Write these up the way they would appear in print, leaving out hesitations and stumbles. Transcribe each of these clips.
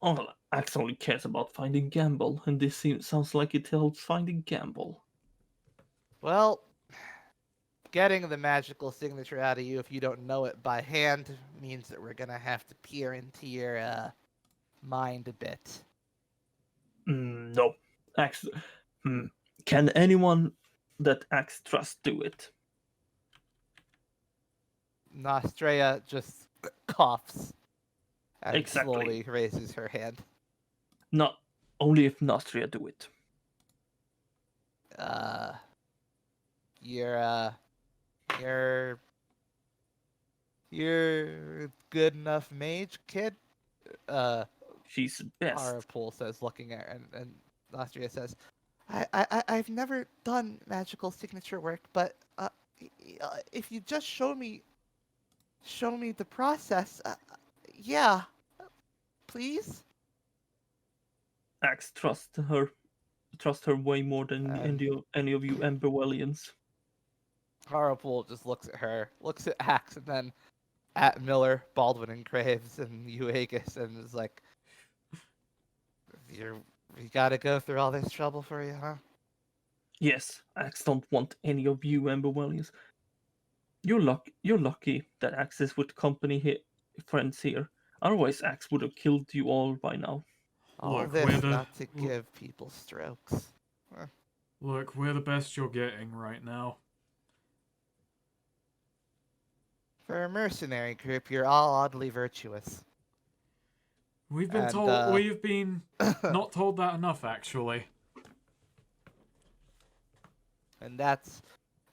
Well, Axe only cares about finding Gamble, and sounds like it helps finding Gamble. Well, getting the magical signature out of you if you don't know it by hand means that we're gonna have to peer into your mind a bit. No. Axe. Hmm. Can anyone that Axe trusts do it? Nostrea just coughs and Exactly. slowly raises her hand. Not only if Nostria do it. Uh, you're you're you're a good enough mage, kid. Uh, She's best. Harapul says, looking at her, and Nostria says, I've never done magical signature work, but if you just show me the process, yeah, please. Axe trust her way more than And any of you Emberwellians. Harapul just looks at her, looks at Axe, and then at Miller, Baldwin, and Graves, and Euagus, and is like, "You gotta go through all this trouble for you, huh?" Yes, Axe don't want any of you Emberwellians. You're lucky that Axe is with company here, friends here. Otherwise, Axe would have killed you all by now. All Look, we're this the not to give people strokes. Huh. look, we're the best you're getting right now. For a mercenary group, you're all oddly virtuous. And We've been not told that enough, actually. and that's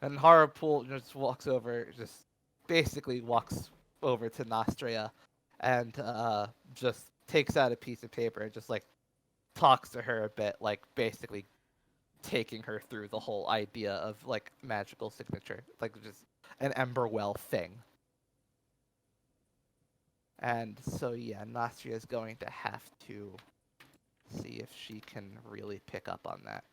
and Harapul just walks over, just basically walks over to Nostria, and just takes out a piece of paper and just like talks to her a bit, like basically taking her through the whole idea of like magical signature, like just an Emberwell thing. And so yeah, Nostria is going to have to see if she can really pick up on that.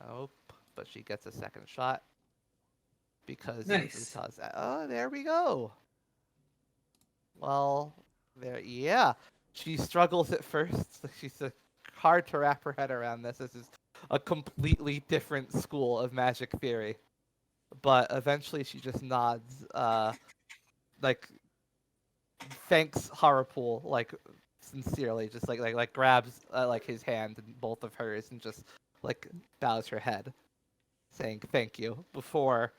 Oh, but she gets a second shot because Nice. Utah's at. Oh, there we go. Well, there, yeah. She struggles at first. She's hard to wrap her head around this. This is a completely different school of magic theory. But eventually she just nods, like thanks Harapul, like sincerely, just like grabs like his hand in both of hers and just like bows her head, saying thank you before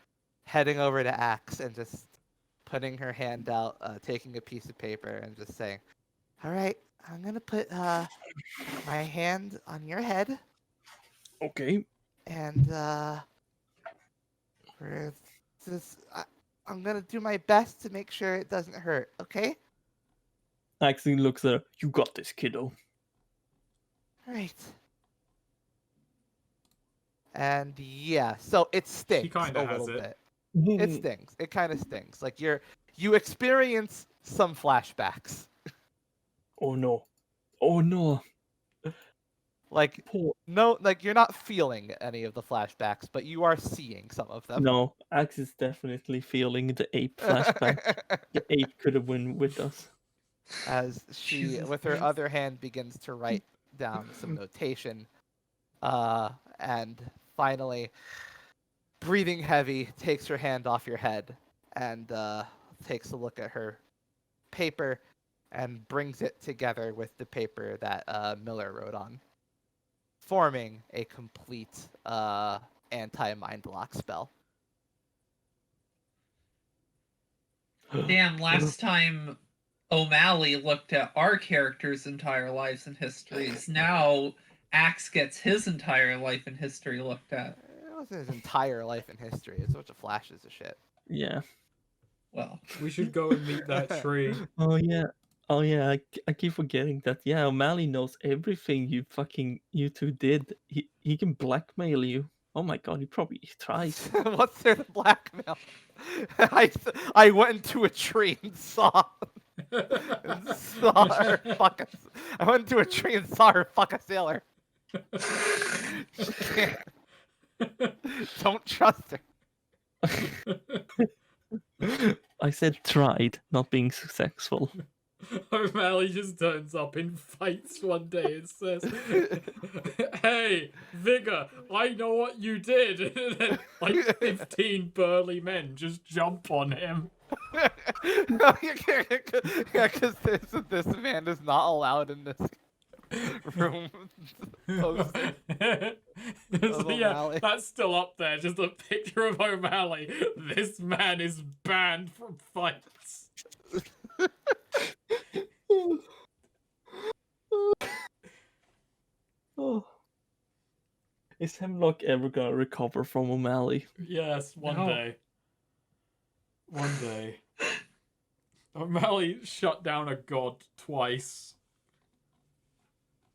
heading over to Axe and just putting her hand out, taking a piece of paper and just saying, "All right, I'm gonna put my hand on your head, Okay. and we're just I'm gonna do my best to make sure it doesn't hurt. Okay? Axe looks at her. You got this, kiddo. All right." And yeah, so it She stings kind a of has little it. bit. It stings. It kind of stings. Like you experience some flashbacks. Oh no. Oh no. Like Poor. no, like you're not feeling any of the flashbacks, but you are seeing some of them. No, Axe is definitely feeling the ape flashback. The ape could have been with us. As she, Jesus with her Christ. other hand, begins to write down some notation, and finally, breathing heavy, takes her hand off your head and takes a look at her paper and brings it together with the paper that Miller wrote on, forming a complete anti-mind lock spell. Damn, last time O'Malley looked at our characters' entire lives and histories. Now Axe gets his entire life and history looked at. It wasn't his entire life and history. It's a bunch of flashes of shit. Yeah. Well, We should go and meet that tree. Oh yeah. Oh yeah. I keep forgetting that. Yeah, O'Malley knows everything you two did. He can blackmail you. Oh my god, he probably tries. What's there to blackmail? I went into a tree and saw her fuck a, I went into a tree and saw her fuck a sailor. She can't- Don't trust her. I said tried, not being successful. O'Malley just turns up in fights one day and says, "Hey, Vigor, I know what you did." And then, like 15 burly men just jump on him. Yeah, because this man is not allowed in this room. Posting So, of yeah, O'Malley. that's still up there. Just a picture of O'Malley. This man is banned from fights. Oh. Is Hemlock ever gonna recover from O'Malley? Yes, one No. day. One day. O'Malley shut down a god twice.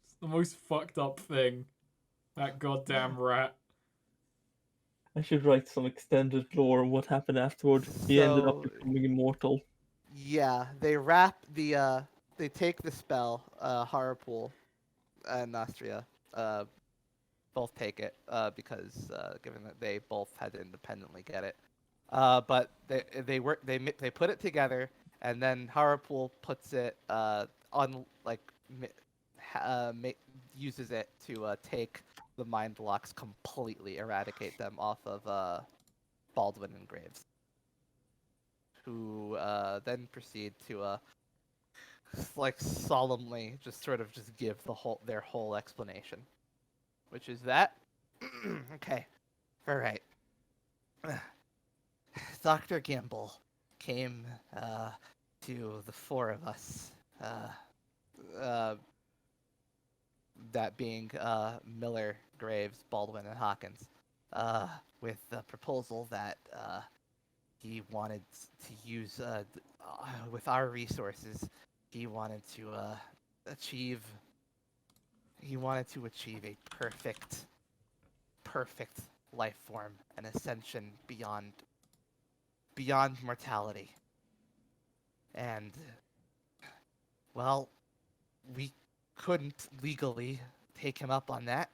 It's the most fucked up thing. That goddamn rat. I should write some extended lore on what happened afterward. He ended up So- becoming immortal. Yeah, they wrap the they take the spell, Harpool and Nostria, both take it, because given that they both had to independently get it. But they put it together, and then Harpool puts it on uses it to take the mind locks completely, eradicate them off of Baldwin and Graves, who then proceed to solemnly just give their whole explanation, which is that okay, all right. Dr. Gamble came to the four of us, that being Miller, Graves, Baldwin, and Hawkins, with the proposal that he wanted to use, with our resources, he wanted to achieve a perfect life form, an ascension beyond mortality. And, well, we couldn't legally take him up on that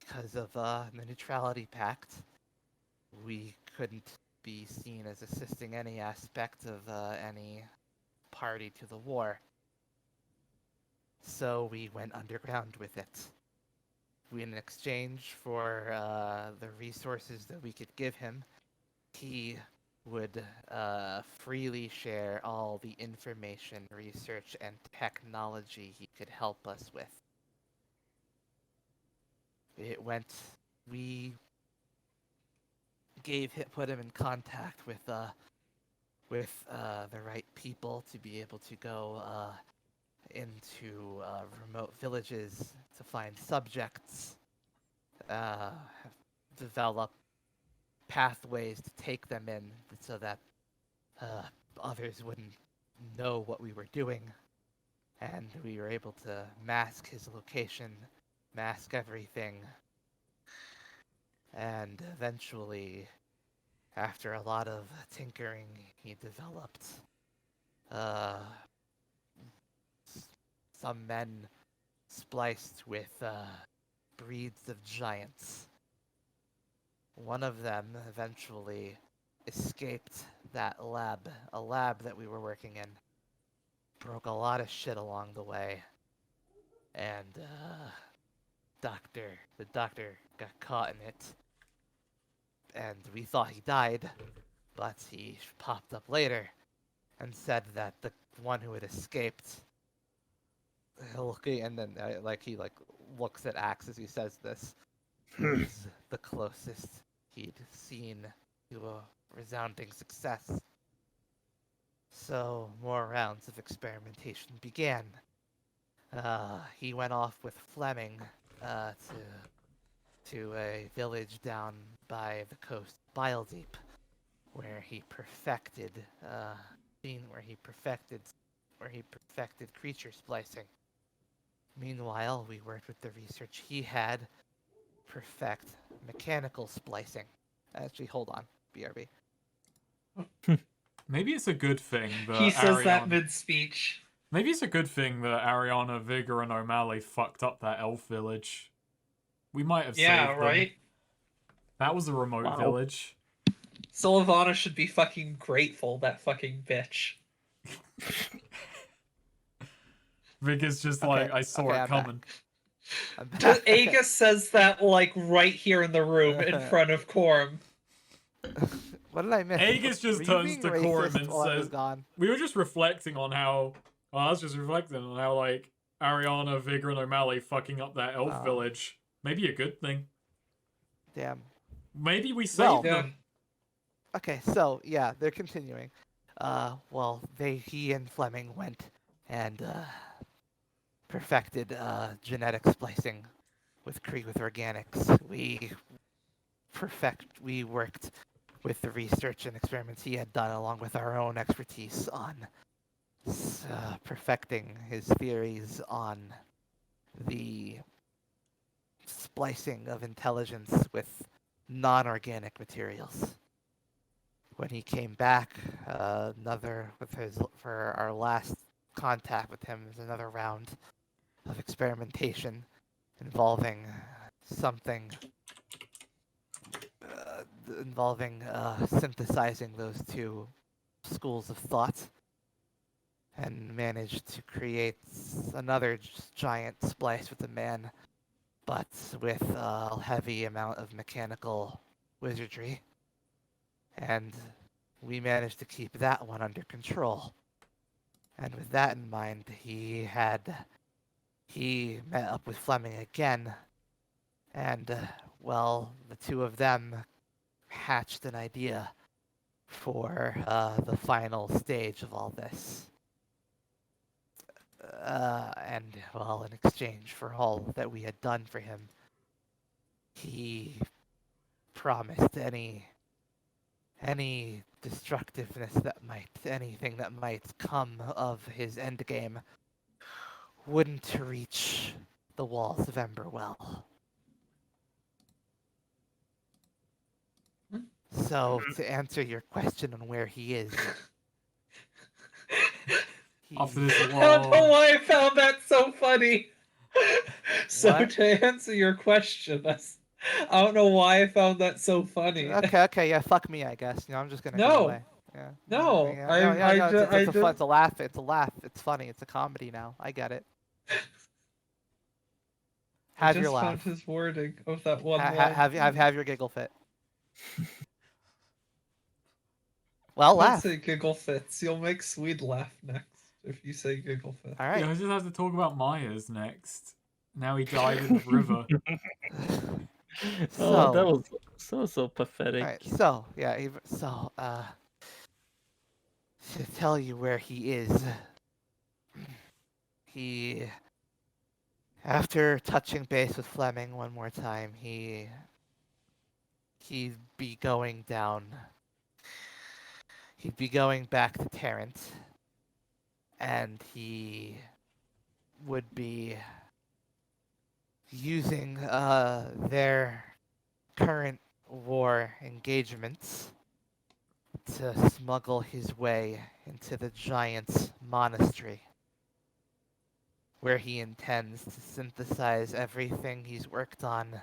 because of the Neutrality Pact. We couldn't be seen as assisting any aspect of any party to the war. So we went underground with it. In exchange for the resources that we could give him, he would freely share all the information, research, and technology he could help us with. We put him in contact with the right people to be able to go into remote villages to find subjects, develop pathways to take them in so that others wouldn't know what we were doing. And we were able to mask his location, mask everything. And eventually, after a lot of tinkering, he developed some men spliced with breeds of giants. One of them eventually escaped that lab, a lab that we were working in. Broke a lot of shit along the way. And the doctor got caught in it. And we thought he died, but he popped up later and said that the one who had escaped, and then he looks at Axe as he says this, was the closest he'd seen to a resounding success. So more rounds of experimentation began. He went off with Fleming to a village down by the coast, Biledeep, where he perfected creature splicing. Meanwhile, we worked with the research he had perfect mechanical splicing. Actually, hold on, BRB. Maybe it's a good thing that He says that Ariana- mid-speech. Maybe it's a good thing that Ariana, Vigor, and O'Malley fucked up that elf village. We might have Yeah, saved them. right? That was a remote Wow. village. Sylvana should be fucking grateful, that fucking bitch. Vigor's just Okay, like, I saw okay, it I'm coming. back. I'm back. Just Okay. Aegis says that, like, right here in the room in front of Korm. What did I miss? Aegis just Were you turns being to Corum racist and while I was says, gone? we were just reflecting on how, well, I was just reflecting on how, like, Ariana, Vigor, and O'Malley fucking up that elf Oh. village. Maybe a good thing. Damn. Maybe we Well- saved Yeah. them. Okay, so yeah, they're continuing. Well, he and Fleming went and perfected genetic splicing with organics. We worked with the research and experiments he had done, along with our own expertise on perfecting his theories on the splicing of intelligence with non-organic materials. When he came back, for our last contact with him, was another round of experimentation involving something involving synthesizing those two schools of thought, and managed to create another giant splice with a man, but with a heavy amount of mechanical wizardry. And we managed to keep that one under control. And with that in mind, he met up with Fleming again, and well, the two of them hatched an idea for the final stage of all this. And well, in exchange for all that we had done for him, he promised any destructiveness anything that might come of his endgame wouldn't reach the walls of Emberwell. So, to answer your question on where he is, After he's- this I don't know long... why I found that so funny. So What? to answer your question, I don't know why I found that so funny. okay, yeah, fuck me, I guess. I'm just gonna No. go away. Yeah. No, yeah, I- no, yeah, I no, ju- it's, I it's a fun, just- it's a laugh, it's a laugh, it's funny, it's a comedy now. I get it. I Have just your found laugh. his wording of that one Ha- line. have your giggle fit. Well, Don't laugh. say giggle fits. You'll make Swede laugh next if you say giggle fit. All Yeah, right. I just have to talk about Myers next. Now he died in the river. Oh, that So, was so pathetic. all right. So, yeah. To tell you where he is, he, after touching base with Fleming one more time, he'd be going down. He'd be going back to Tarrant, and he would be using their current war engagements to smuggle his way into the Giant's monastery, where he intends to synthesize everything he's worked on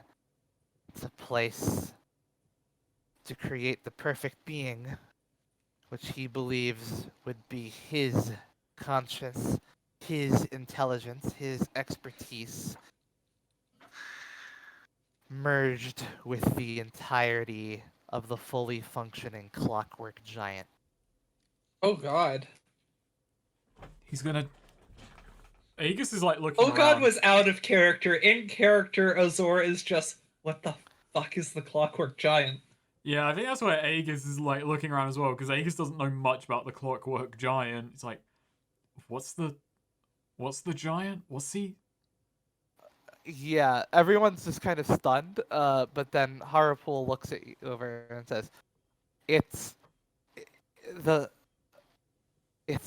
to create the perfect being, which he believes would be his conscience, his intelligence, his expertise, merged with the entirety of the fully functioning clockwork giant. Oh god. He's gonna... Aegis is like looking Oh god around. was out of character. In character, Azor is just, what the fuck is the Clockwork Giant? Yeah, I think that's where Aegis is like looking around as well, because Aegis doesn't know much about the Clockwork Giant. It's like, what's the giant? What's he? Yeah, everyone's just kind of stunned, but then Harapul looks at you over and says, It's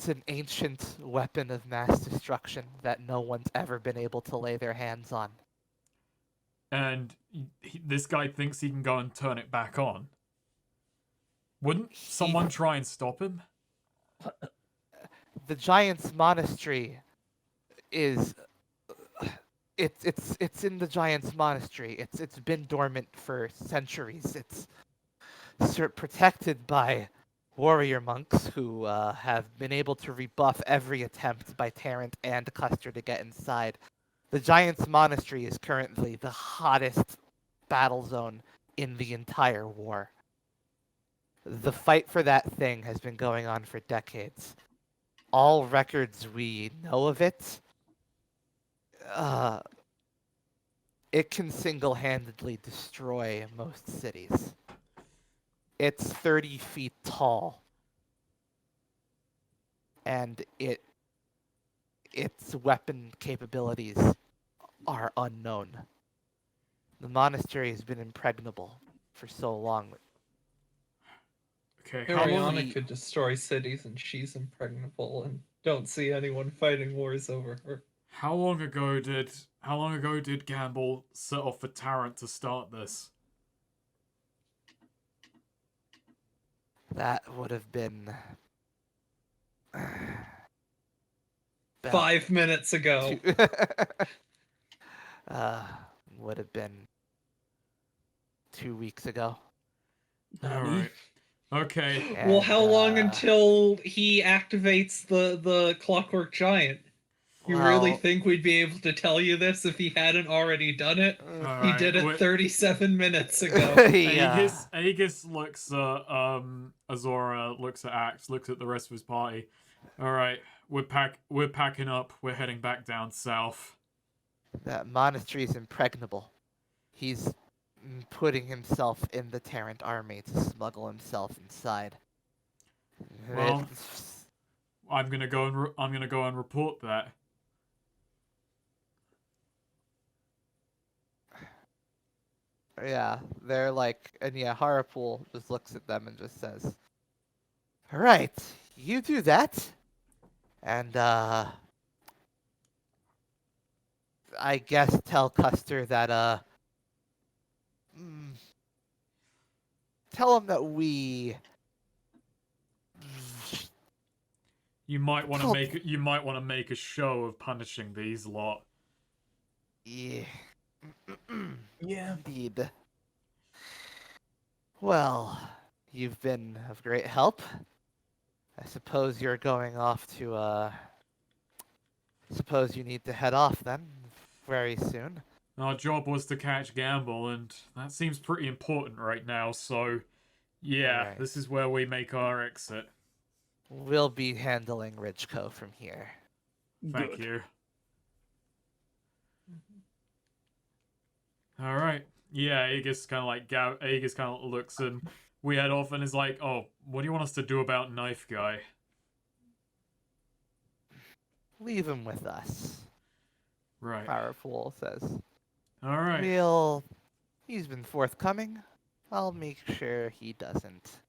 an ancient weapon of mass destruction that no one's ever been able to lay their hands on. And this guy thinks he can go and turn it back on. Wouldn't someone try and stop him? The Giant's monastery is it's in the Giant's monastery. It's been dormant for centuries. protected by warrior monks who have been able to rebuff every attempt by Tarrant and Custer to get inside. The Giants Monastery is currently the hottest battle zone in the entire war. The fight for that thing has been going on for decades. All records we know of it, it can single-handedly destroy most cities. It's 30 feet tall, and its weapon capabilities are unknown. The monastery has been impregnable for so long. Okay, how long? Ariana could destroy cities and she's impregnable and don't see anyone fighting wars over her. How long ago did Gamble set off for Tarrant to start this? That would have been... about 5 minutes ago. would have been 2 weeks ago. All right. Okay. And, Well, how long until he activates the Clockwork Giant? You really well, think we'd be able to tell you this if he hadn't already done it? All He right. did it 37 minutes ago. yeah. Aegis looks at Azora, looks at Axe, looks at the rest of his party. All right, we're packing up. We're heading back down south. That monastery is impregnable. He's putting himself in the Tarrant army to smuggle himself inside. Well, I'm gonna go and report that. Yeah, they're like, and yeah, Harapool just looks at them and just says, "All right, you do that, and I guess tell Custer that tell him that we." You might want to Oh. make a show of punishing these lot. Yeah. Yeah. Indeed. Well, you've been of great help. I suppose you're going off to, suppose you need to head off then, very soon. Our job was to catch Gamble, and that seems pretty important right now, so yeah, Alright. this is where we make our exit. We'll be handling Ridgeco from here. Thank Good. you. All right. Yeah, Aegis kind of looks and we head off and is like, "Oh, what do you want us to do about Knife Guy?" Leave him with us, Right. Powerful says. All right. He's been forthcoming. I'll make sure he doesn't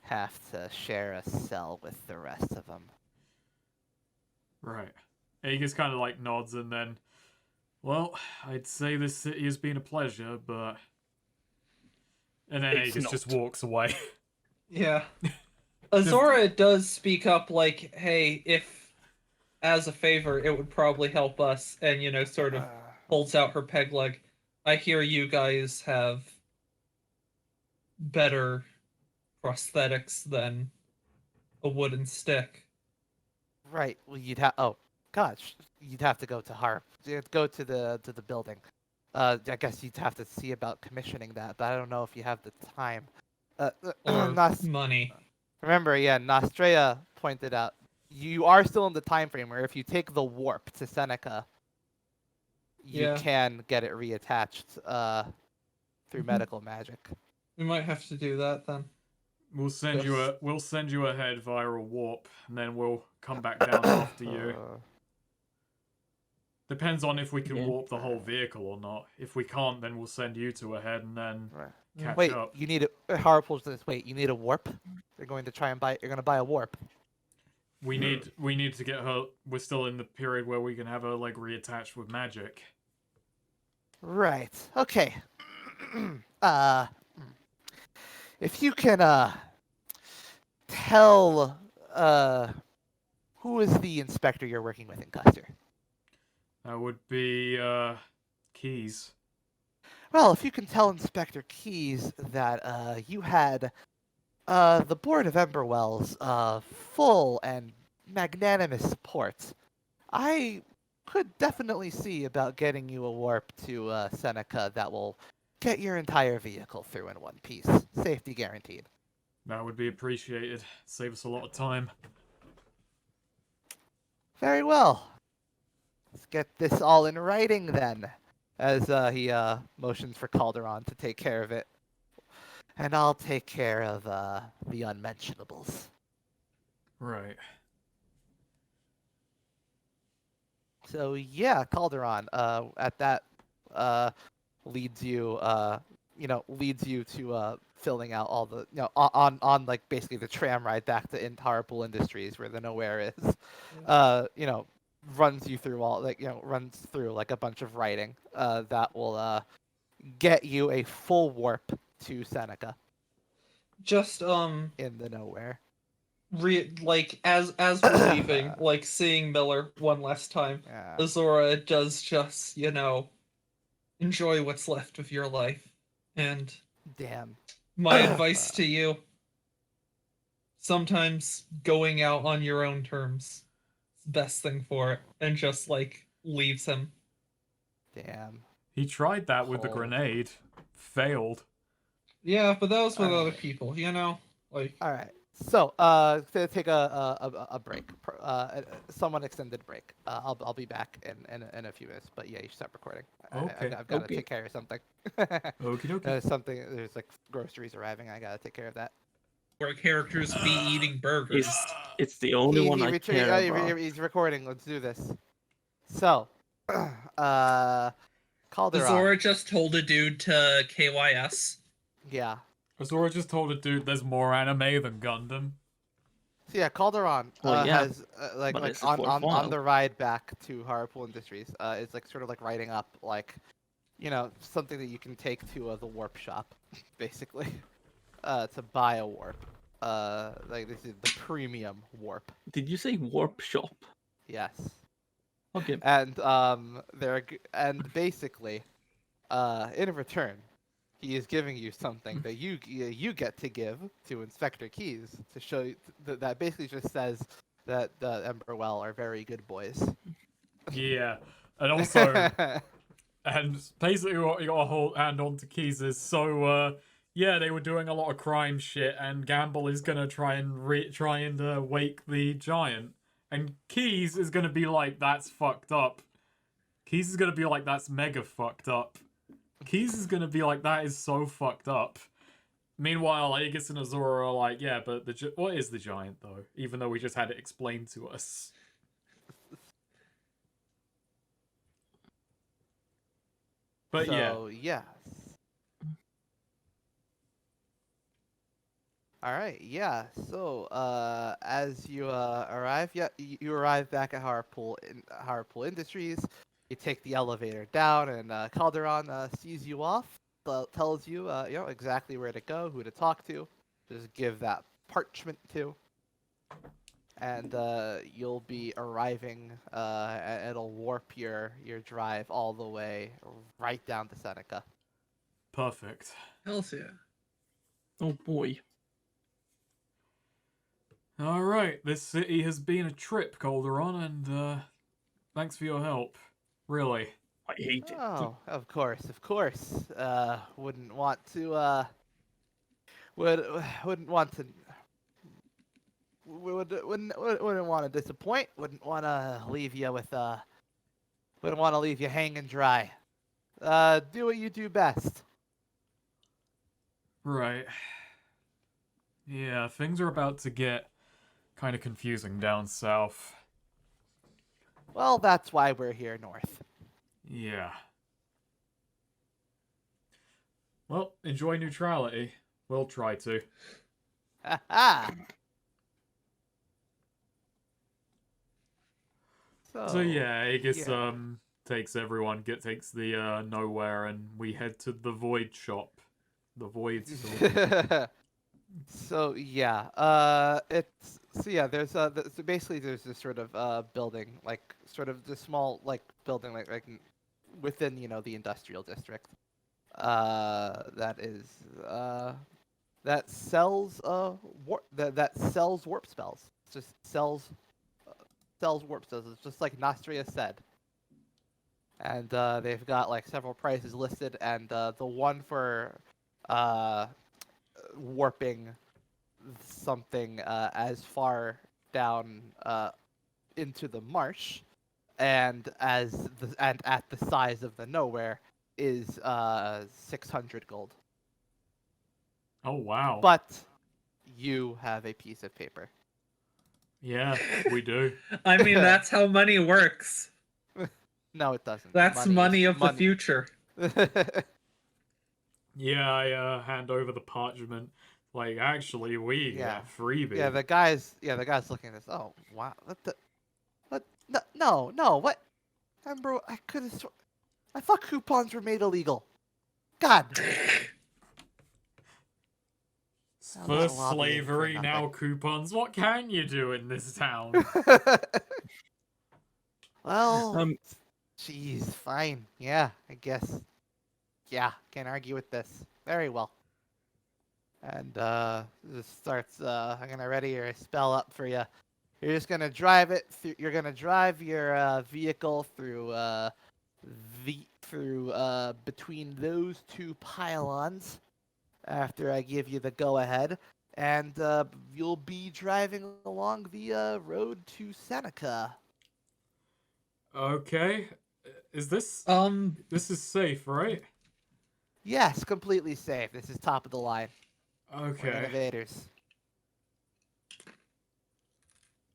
have to share a cell with the rest of them. Right. Aegis kind of like nods and then, well, I'd say this city has been a pleasure, but... And then It's Aegis just not. walks away. Yeah. Azora does speak up like, hey, if as a favor, it would probably help us, and, you know, sort of holds out her peg leg. I hear you guys have better prosthetics than a wooden stick. Right. Well, you'd have. Oh, gosh, you'd have to go to Harp. You'd go to the building. I guess you'd have to see about commissioning that, but I don't know if you have the time. Or Nas- money. Remember, yeah, Nostrea pointed out you are still in the time frame where if you take the warp to Seneca, you Yeah. can get it reattached through Mhm. medical magic. We might have to do that then. We'll send you ahead via a warp, and then we'll come back down after you. Depends on if we can Yeah. warp the whole vehicle or not. If we can't, then we'll send you two ahead and then Right. catch Wait, up. you need a Harpools this. Wait, you need a warp? You're going to try and buy. You're going to buy a warp. We need to get her. We're still in the period where we can have her like reattached with magic. Right. Okay. If you can tell who is the inspector you're working with in Custer? That would be Keys. Well, if you can tell Inspector Keys that you had the board of Emberwell's full and magnanimous support, I could definitely see about getting you a warp to Seneca that will get your entire vehicle through in one piece. Safety guaranteed. That would be appreciated. Save us a lot of time. Very well. Let's get this all in writing then. As he motions for Calderon to take care of it. And I'll take care of the unmentionables. Right. So yeah, Calderon, at that leads you to filling out all the on like basically the tram ride back to Harpool Industries where the Nowhere is. Runs you through runs through like a bunch of writing that will get you a full warp to Seneca Just in the Nowhere. like as we're leaving, like seeing Miller one last time, Yeah. Azora does just, enjoy what's left of your life. And Damn. my advice to you, sometimes going out on your own terms is the best thing for it. And just like leaves him. Damn. He tried that with the Cold. grenade. Failed. Yeah, but that was with other Alright. people, Like All right. So, to take a break, somewhat extended break. I'll be back in a few minutes. But yeah, you should start recording. Okay. I've got to Okay. take care of something. Okie dokie. There's like groceries arriving. I gotta take care of that. where characters be eating burgers. It's the only one I care about. He's recording. Let's do this. So, Calderon. Azora just told a dude to KYS. Yeah. Azora just told a dude there's more anime than Gundam. So yeah, Calderon Well, yeah, has but it's on worthwhile. the ride back to Harpool Industries. It's like sort of like writing up like, something that you can take to the warp shop, basically, to buy a warp. Like this is the premium warp. Did you say warp shop? Yes. Okay. And and basically, in return, he is giving you something that you get to give to Inspector Keys to show you that basically just says that the Emberwell are very good boys. Yeah. And also, and basically what you got to hold hand on to Keys is yeah, they were doing a lot of crime shit, and Gamble is gonna try and wake the giant, and Keys is gonna be like, that's fucked up. Keys is gonna be like, that's mega fucked up. Keys is gonna be like, that is so fucked up. Meanwhile, Aegis and Azora are like, yeah, but what is the giant though? Even though we just had it explained to us. But so, yeah. yes. All right, yeah. So, as you arrive, you arrive back at Harpool Industries. You take the elevator down, and Calderon sees you off. Tells you, exactly where to go, who to talk to. Just give that parchment to, and you'll be arriving. It'll warp your drive all the way right down to Seneca. Perfect. Hells yeah. Oh boy. Alright, this city has been a trip, Calderon, and thanks for your help. Really. I hate it. Oh, of course. Wouldn't want to. Wouldn't want to. Wouldn't want to disappoint. Wouldn't want to leave you with. Wouldn't want to leave you hanging dry. Do what you do best. Right. Yeah, things are about to get kind of confusing down south. Well, that's why we're here north. Yeah. Well, enjoy neutrality. We'll try to. Ha So yeah, Aegis yeah. takes everyone, takes the Nowhere, and we head to the Void shop. The Void store. So yeah, there's so basically there's this sort of building, like sort of this small like building like within the industrial district. That is that sells that sells warp spells. It just sells warp spells. It's just like Nostria said. And they've got like several prices listed, and the one for uh, warping something as far down into the marsh and at the size of the nowhere is 600 gold. Oh wow. But you have a piece of paper. Yeah, we do. I mean, that's how money works. No, it doesn't. That's money of the future. Yeah, I hand over the parchment. Like, actually, we Yeah. get freebie. Yeah, the guy's looking at this. Oh wow, what? No, what? Remember, I could have. I thought coupons were made illegal. God. I'll First not lobby him for slavery, nothing. now coupons. What can you do in this town? Well, jeez, fine. Yeah, I guess. Yeah, can't argue with this. Very well. And this starts. I'm gonna ready your spell up for you. You're just gonna drive it. You're gonna drive your vehicle through between those two pylons. After I give you the go ahead, and you'll be driving along the road to Seneca. Okay. Is this... This is safe, right? Yes, completely safe. This is top of the line. We're Okay. innovators.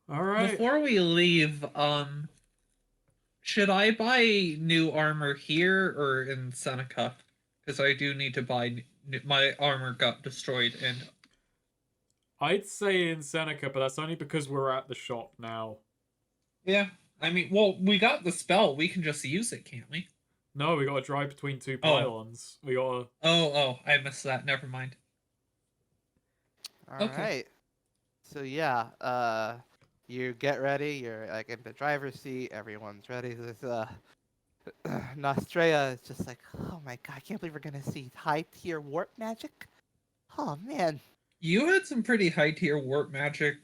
Alright. Before we leave, should I buy new armor here or in Seneca? Because I do need to buy. My armor got destroyed, and I'd say in Seneca, but that's only because we're at the shop now. yeah, I mean, well, we got the spell. We can just use it, can't we? No, we gotta drive between two pylons. We gotta... Oh, I missed that. Never mind. All right. So yeah, you get ready. You're like in the driver's seat. Everyone's ready. There's Nostrea is just like, oh my god, I can't believe we're gonna see high tier warp magic. Oh man. You had some pretty high tier warp magic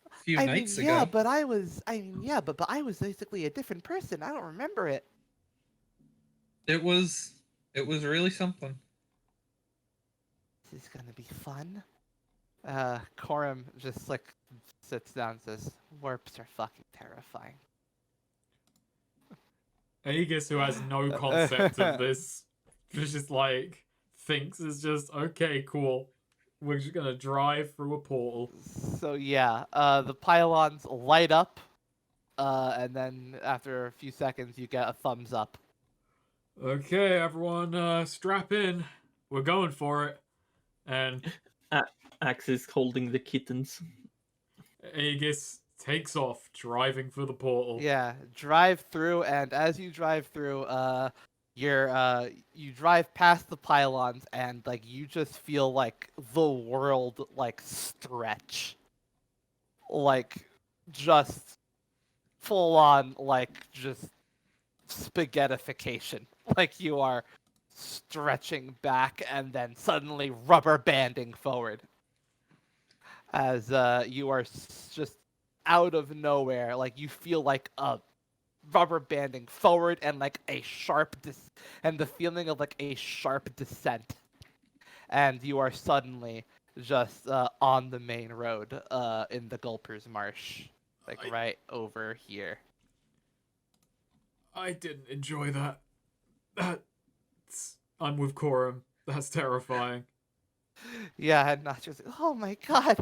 a few nights ago. Yeah, but I was basically a different person. I don't remember it. It was really something. This is gonna be fun. Corum just like sits down and says, warps are fucking terrifying. Aegis, who has no concept of this, just like, thinks it's just, okay, cool. We're just gonna drive through a portal. So yeah, the pylons light up, and then after a few seconds you get a thumbs up. Okay, everyone, strap in. We're going for it. And Axe is holding the kittens. Aegis takes off, driving for the portal. Yeah, drive through, and as you drive through, you drive past the pylons, and like you just feel like the world like stretch, like just full on like just spaghettification. Like you are stretching back and then suddenly rubber banding forward as you are just out of nowhere. Like you feel like a rubber banding forward and like a sharp and the feeling of like a sharp descent, and you are suddenly just on the main road in the Gulper's Marsh, like right over here. I didn't enjoy that. I'm with Corum. That's terrifying. Yeah, and not just, oh my god,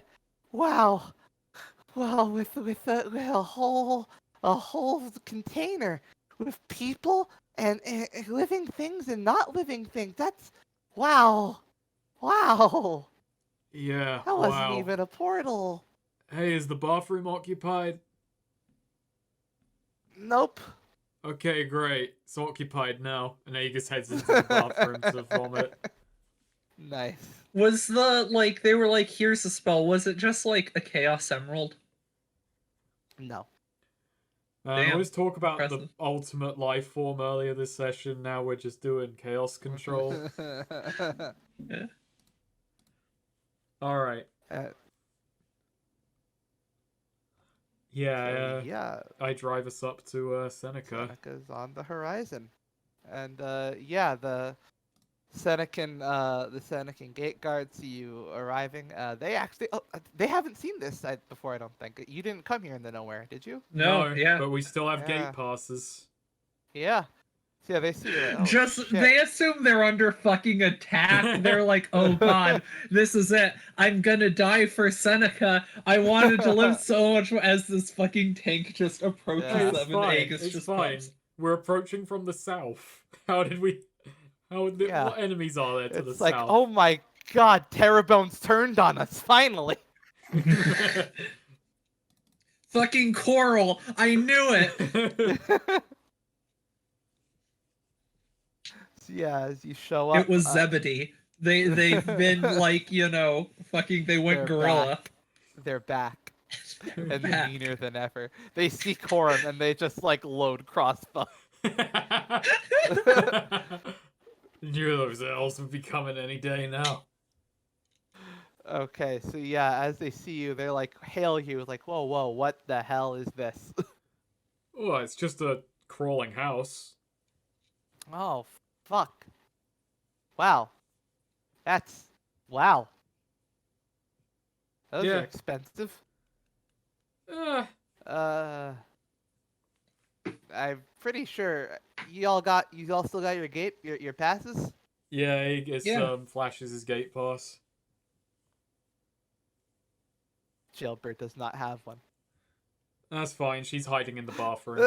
wow, with a whole container with people and living things and not living things. That's wow. Yeah, That wasn't wow. even a portal. Hey, is the bathroom occupied? Nope. Okay, great. It's occupied now. And Aegis heads into the bathroom to vomit. Nice. Was they were like, here's the spell, was it just like a Chaos Emerald? No. I Damn, always talk about the impressive. ultimate life form earlier this session. Now we're just doing chaos control. Yeah. All right. Uh, Yeah. yeah, I drive us up to Seneca. Seneca's on the horizon, and yeah, the Senecan gate guards see you arriving. They haven't seen this site before. I don't think you didn't come here in the nowhere, did you? No, yeah. But we still have Yeah. gate passes. Yeah. So yeah, they see you. Like, oh, Just shit. they assume they're under fucking attack. They're like, "Oh god, this is it. I'm gonna die for Seneca. I wanted to live so much." As this fucking tank just approaches Yeah. It's them, and fine. Aegis It's just fine. comes. We're approaching from the south. How did we? Yeah. What enemies are there to It's the like, south? oh my god, Terrabone's turned on us finally. Fucking Coral, I knew it. So yeah, as you show up, It was Zebedee. They've been like, fucking. They went They're gorilla. they're back and back. meaner than ever. They see Corum and they just like load crossbow. Knew those elves would be coming any day now. Okay, so yeah, as they see you, they're like hail you, like, whoa, whoa, what the hell is this? Oh, it's just a crawling house. Oh, fuck. Wow. Wow. Those Yeah. are expensive. Uh, I'm pretty sure you all still got your passes? yeah, he gets Yeah. flashes his gate pass. Jailbird does not have one. That's fine. She's hiding in the bathroom.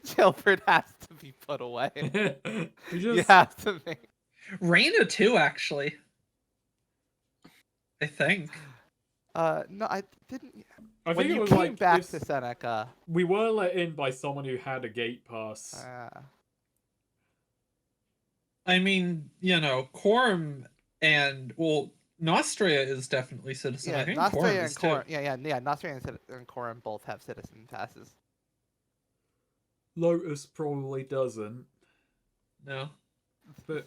Jailbird has to be put away. We You just have to make. Raina too, actually. I think. No, I didn't. I When think it you was came like back if to Seneca, we were let in by someone who had a gate pass. I mean, Corum and Nostria is definitely citizen. yeah, I think Nostria Corum and is too. Corum, yeah, Nostria and Corum both have citizen passes. Lotus probably doesn't, No. but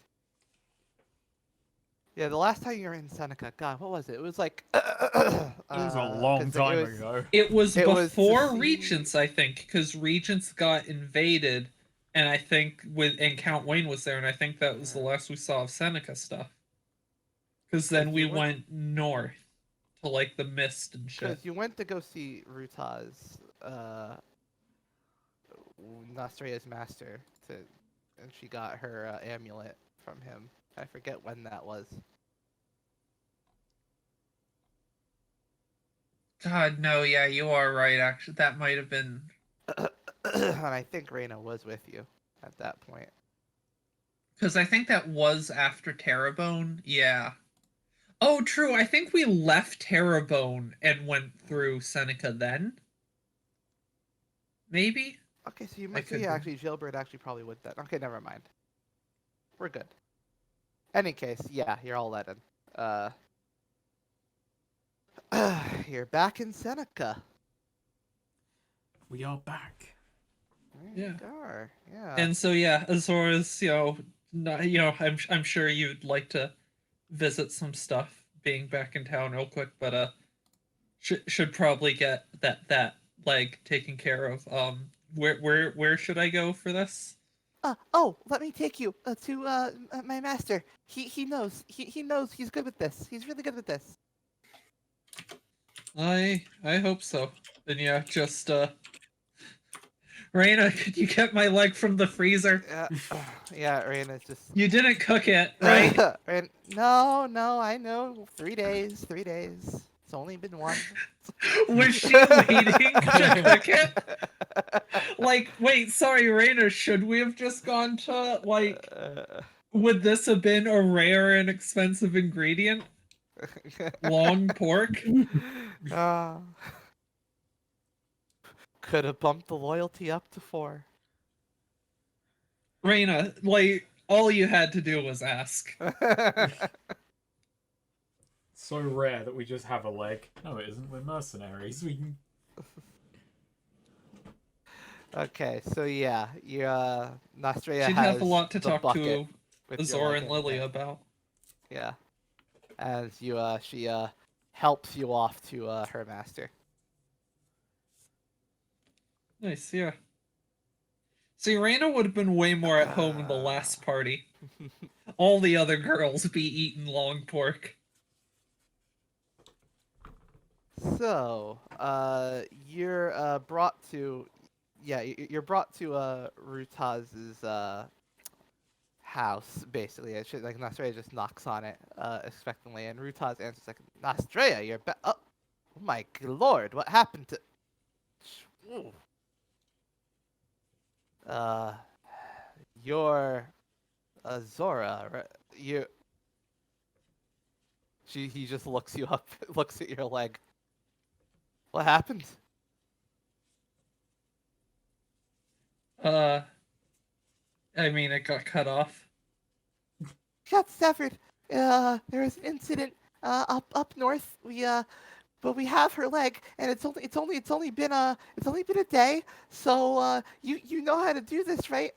Yeah, the last time you were in Seneca, God, what was it? It was like. it was a long time ago. It was It was to before see- Regents, I think, because Regents got invaded, and I think and Count Wayne was there, and I think that was the last we saw of Seneca stuff. Because then Because we you went- went north to like the mist and shit. Because you went to go see Rutaz, Nostria's master, and she got her amulet from him. I forget when that was. God, no, yeah, you are right. Actually, that might have been. And I think Reina was with you at that point. Because I think that was after Terrebone. Yeah. Oh, true. I think we left Terrebone and went through Seneca then. Maybe? Okay, so you I must could be be. actually Jailbird actually probably would that. Okay, never mind. We're good. Any case, yeah, you're all let in. You're back in Seneca. We are back. There Yeah. you are. Yeah. And so, yeah, Azora's, I'm sure you'd like to visit some stuff being back in town real quick, but, should probably get that leg taken care of. Where should I go for this? Let me take you to my master. He knows. He knows. He's good with this. He's really good with this. I hope so. And yeah, just Raina, could you get my leg from the freezer? Yeah, Reina's just. You didn't cook it, right? No, I know. 3 days. 3 days. It's only been one. Was she waiting to cook it? Like, wait, sorry, Raina, should we have just gone to, like, would this have been a rare and expensive ingredient? Long pork? Could have bumped the loyalty up to 4. Raina, like, all you had to do was ask. So rare that we just have a leg. No, it isn't. We're mercenaries. We can... Okay, so yeah, Nostria She'd has have a lot to the talk bucket to with your Azor leg and in it. Lily about. Yeah. as she helps you off to her master. Nice, yeah. See, Raina would have been way more at home in the last party. All the other girls be eating long pork. So, you're brought to, you're brought to Rutaz's house basically. It should, like, Nostrea just knocks on it expectantly, and Rutaz answers like, "Nostrea, you're back. Oh my lord, what happened to? Ooh. Uh, you're Zora, right? You." He just looks you up, looks at your leg. What happened? I mean, it got cut off. Got severed. There was an incident up north. But we have her leg, and it's only been a day. So you know how to do this, right?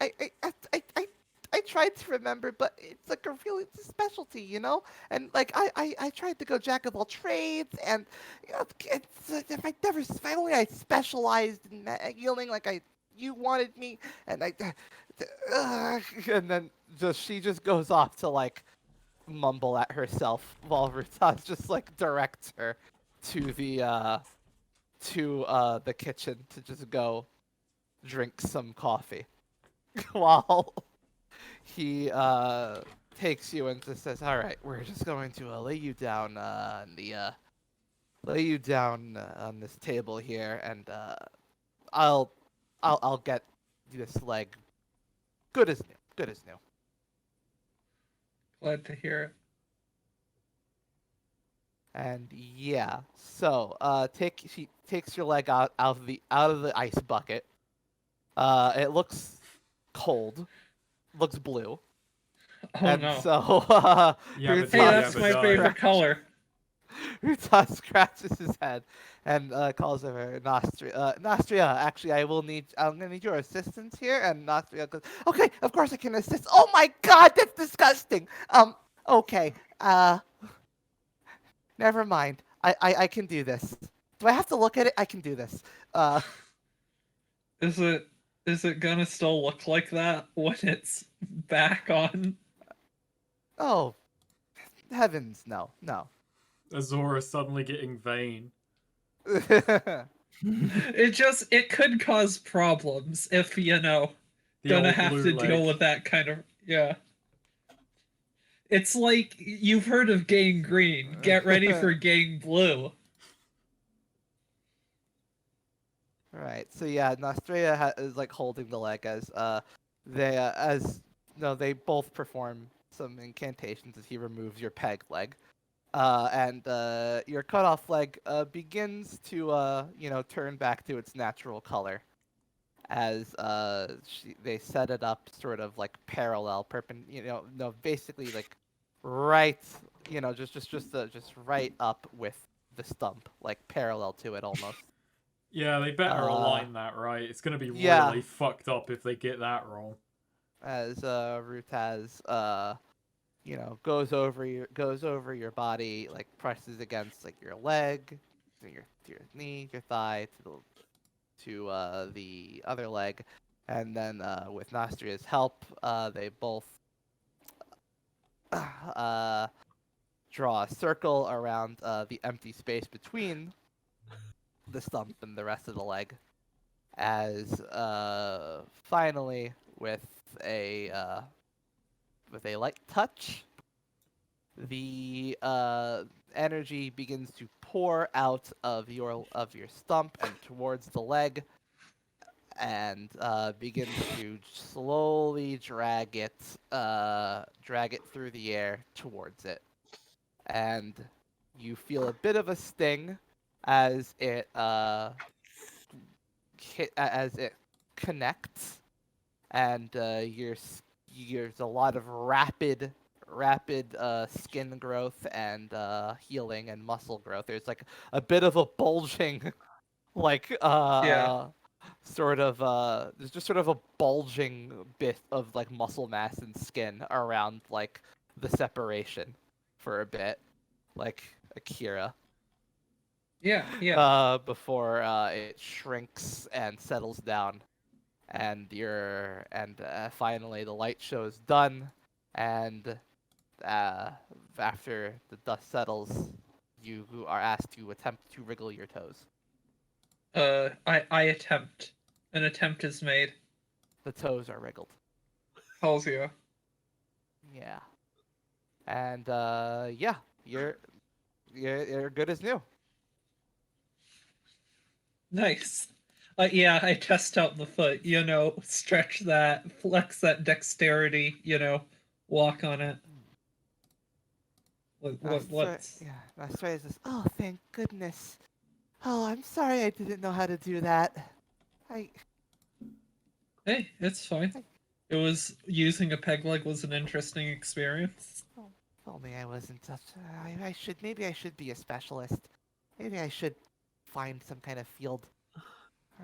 I tried to remember, but it's like it's a specialty, you know. And like I tried to go jack of all trades, and you know, if I only I specialized in healing like you wanted me, and and then she just goes off to like mumble at herself while Rutan just like directs her to the kitchen to just go drink some coffee while he takes you and just says, "All right, we're just going to lay you down on this table here, and I'll get this leg good as new, good as new." Glad to hear it. And yeah, so she takes your leg out of the ice bucket. It looks cold, looks blue. Oh And no. so Yeah, but Hey, that's my favorite color. Ruta scratches his head and calls over Nostria. Nostria, actually, I'm gonna need your assistance here. And Nostria goes, "Okay, of course I can assist." Oh my God, that's disgusting. Okay. Never mind. I can do this. Do I have to look at it? I can do this. Is it gonna still look like that when it's back on? Oh, heavens, no. Azora suddenly getting vain. It could cause problems if, you know, The gonna old have blue to leg. deal with that kind of, yeah. It's like you've heard of gangrene. Get ready for gang blue. Right. So yeah, Nostrea is like holding the leg they both perform some incantations as he removes your peg leg. And your cut off leg begins to turn back to its natural color as they set it up sort of like parallel, basically like right, just right up with the stump, like parallel to it almost. Yeah, they better align that right. It's gonna be yeah. really fucked up if they get that wrong. As Rutaz goes over your body, like presses against like your leg, to your knee, your thigh, to the other leg, and then with Nostria's help, they both draw a circle around the empty space between the stump and the rest of the leg, as finally with a light touch, the energy begins to pour out of your stump and towards the leg, and begins to slowly drag it through the air towards it. And you feel a bit of a sting as it connects, and there's a lot of rapid skin growth and healing and muscle growth. There's like a bit of a bulging, like there's just sort of a bulging bit of like muscle mass and skin around like the separation for a bit. like Akira. Yeah. Before it shrinks and settles down, and finally the light show is done, and after the dust settles, you are asked to attempt to wriggle your toes. I attempt. An attempt is made. The toes are wriggled. Hells yeah. Yeah. And yeah, you're good as new. Nice. Yeah, I test out the foot, stretch that, flex that dexterity, walk on it. What's... Master says, "Oh, thank goodness. Oh, I'm sorry I didn't know how to do that. Hey, it's fine. It was, using a peg leg was an interesting experience. If only I wasn't such. Maybe I should be a specialist. Maybe I should find some kind of field.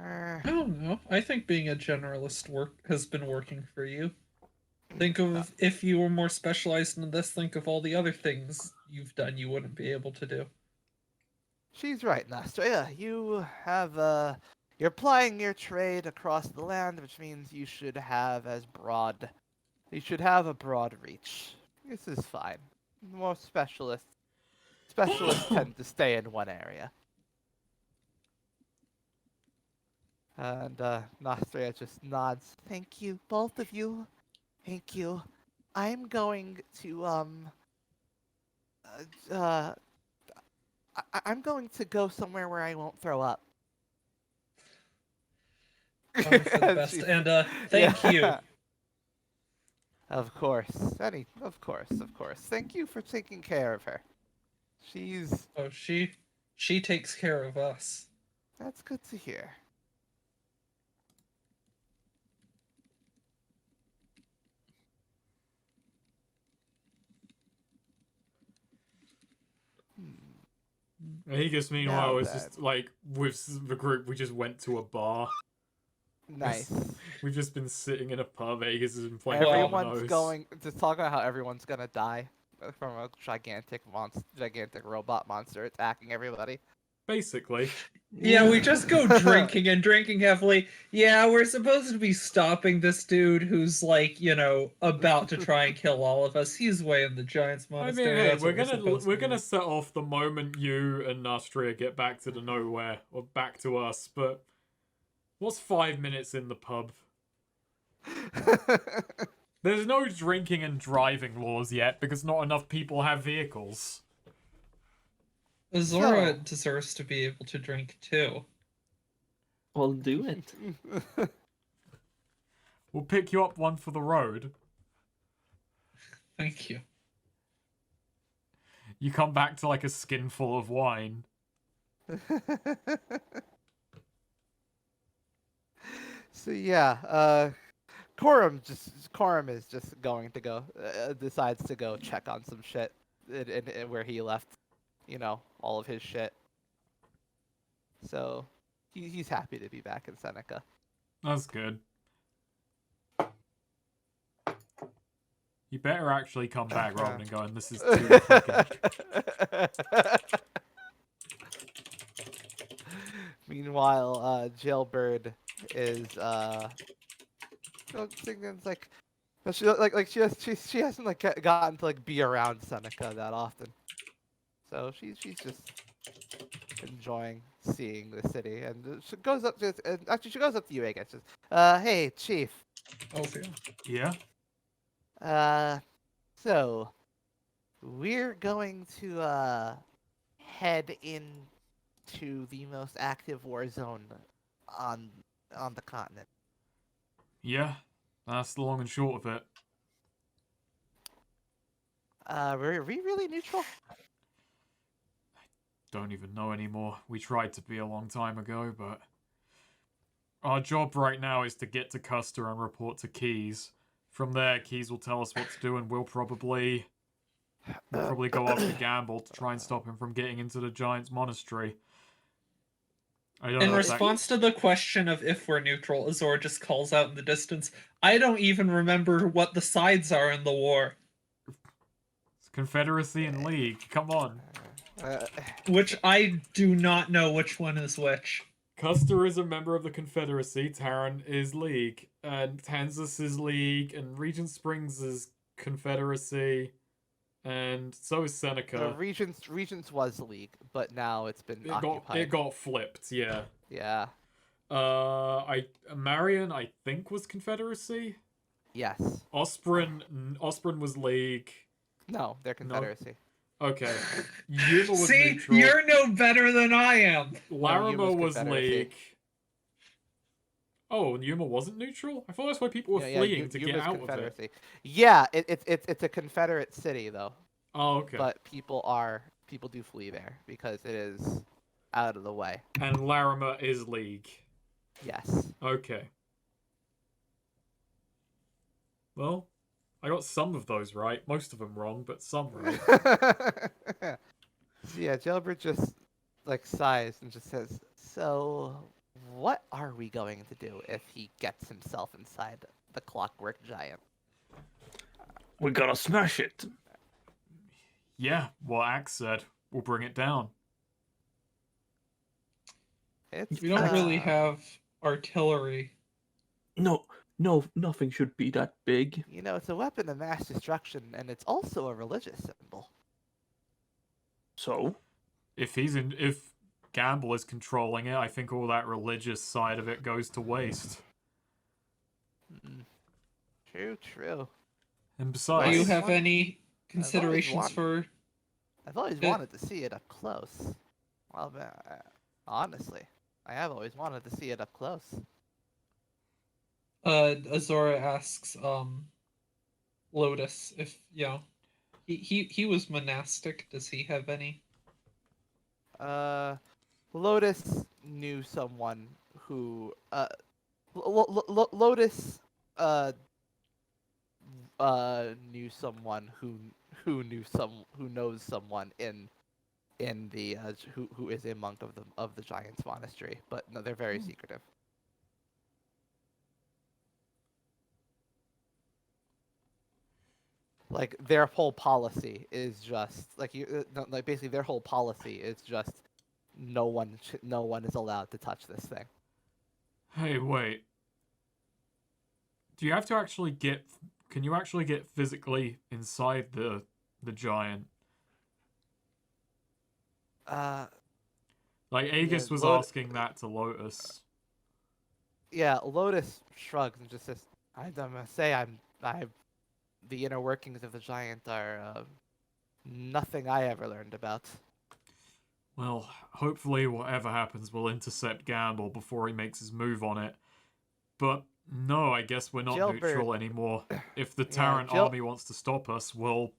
I don't know. I think being a generalist has been working for you. Think of, if you were more specialized in this, think of all the other things you've done you wouldn't be able to do. She's right, Master. Yeah, you have you're plying your trade across the land, which means you should have a broad reach. This is fine. More specialists tend to stay in one area. And Nostria just nods. Thank you, both of you. Thank you. I'm going to I'm going to go somewhere where I won't throw up. Probably for the best. And thank you. Of course. Of course. Thank you for taking care of her. Oh, she takes care of us. That's good to hear. Aegis, meanwhile, was just like, with the group, we just went to a bar. Nice. We've just been sitting in a pub. Aegis has been playing Everyone's dominoes. going to talk about how everyone's gonna die from a gigantic robot monster attacking everybody. Basically. Yeah, we just go drinking and drinking heavily. Yeah, we're supposed to be stopping this dude who's like, about to try and kill all of us. He's way in the Giants Monastery. I mean, hey, That's what we're gonna set off the moment you and Nostria get back to the nowhere, or back to us, but what's 5 minutes in the pub? There's no drinking and driving laws yet, because not enough people have vehicles. Zora deserves to be able to drink too. Well, do it. We'll pick you up one for the road. Thank you. You come back to like a skinful of wine. So yeah, Corum is just going to go, decides to go check on some shit in where he left, all of his shit. So he's happy to be back in Seneca. That's good. You better actually come back rather than going, this is too fucking... Meanwhile, Jailbird is it's like she hasn't like gotten to like be around Seneca that often, so she's just enjoying seeing the city, and she goes up to she goes up to you, I guess. Just, hey, Chief. Oh Yeah. So we're going to head into the most active war zone on the continent. Yeah, that's the long and short of it. Are we really neutral? Don't even know anymore. We tried to be a long time ago, but our job right now is to get to Custer and report to Keys. From there, Keys will tell us what to do, and we'll probably go off the gamble to try and stop him from getting into the Giants Monastery. In response to the question of if we're neutral, Azor just calls out in the distance, I don't even remember what the sides are in the war. It's Confederacy and League. Come on. Uh, Which I do not know which one is which. Custer is a member of the Confederacy, Tarrant is League, and Kansas is League, and Regent Springs is Confederacy, and so is Seneca. Regents was League, but now it's been It occupied. got flipped, yeah. Yeah. Marion I think was Confederacy. Yes. Osprey was League. No, they're Confederacy. Okay. Yuma was See, neutral. you're no better than I am. Laramie was Confederacy. League. Oh, and Yuma wasn't neutral? I thought that's why people were fleeing to get Yuma's out of it. Confederacy. Yeah, it's a Confederate city though, Oh, okay. but people do flee there because it is out of the way. And Laramie is League. Yes. Okay. Well, I got some of those right. Most of them wrong, but some right. So yeah, Jailbird just like sighs and just says, "So, what are we going to do if he gets himself inside the Clockwork Giant?" We're gonna smash it. Yeah, what Axe said. We'll bring it down. It's, We don't really have artillery. No, nothing should be that big. You know, it's a weapon of mass destruction, and it's also a religious symbol. So, If Gamble is controlling it, I think all that religious side of it goes to waste. Mm. True. And Do besides, you Nice. have any considerations for? I've always Yeah. wanted to see it up close. Well, honestly, I have always wanted to see it up close. Azora asks Lotus if he was monastic. Does he have any? Lotus knew someone who Lotus knew someone who knows someone in the who is a monk of the Giants Monastery, but no, they're very secretive. Like their whole policy is just like basically their whole policy is just no one is allowed to touch this thing. hey, wait. Do you have to actually get? Can you actually get physically inside the giant? Like Aegis was asking that to Lotus. Yeah, Lotus shrugs and just says, "I'm gonna say the inner workings of the giant are nothing I ever learned about." Well, hopefully whatever happens will intercept Gamble before he makes his move on it. But no, I guess we're not Jailbird. neutral anymore. If the Yeah, Tarrant army wants to stop us, we'll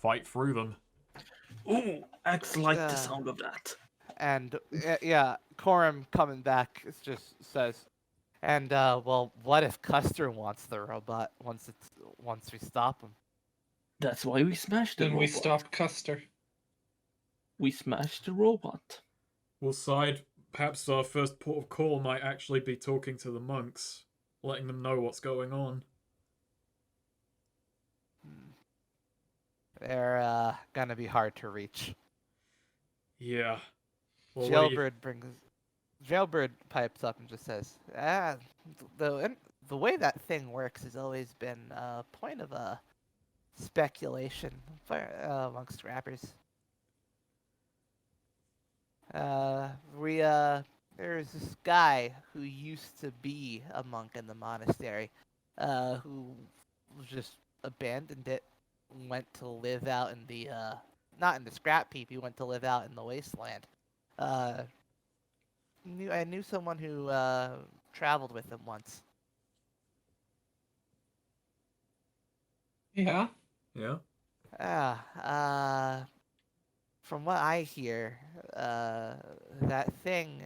fight through them. ooh, Axe liked the Uh, sound of that. And yeah, Corum coming back just says, "And well, what if Custer wants the robot once we stop him?" That's why we smashed the Then robot. we stopped Custer. We smashed the robot. We'll side. Perhaps our first port of call might actually be talking to the monks, letting them know what's going on. They're gonna be hard to reach. Yeah. Well, Jailbird pipes up and just says, the way that thing works has always been a point of speculation amongst rappers. There's this guy who used to be a monk in the monastery, who just abandoned it, went to live out in the not in the scrap heap. He went to live out in the wasteland. I knew someone who traveled with him once. Yeah. Yeah. From what I hear, that thing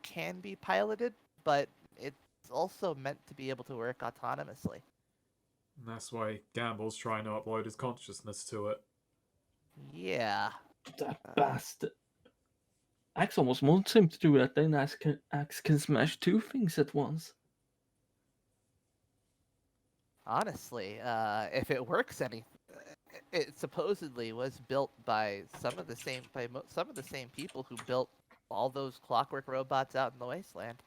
can be piloted, but it's also meant to be able to work autonomously. And that's why Gamble's trying to upload his consciousness to it. Yeah. That bastard. Axe almost wants him to do that, then Axe can smash two things at once. Honestly, if it works it supposedly was built by some of the same people who built all those clockwork robots out in the wasteland.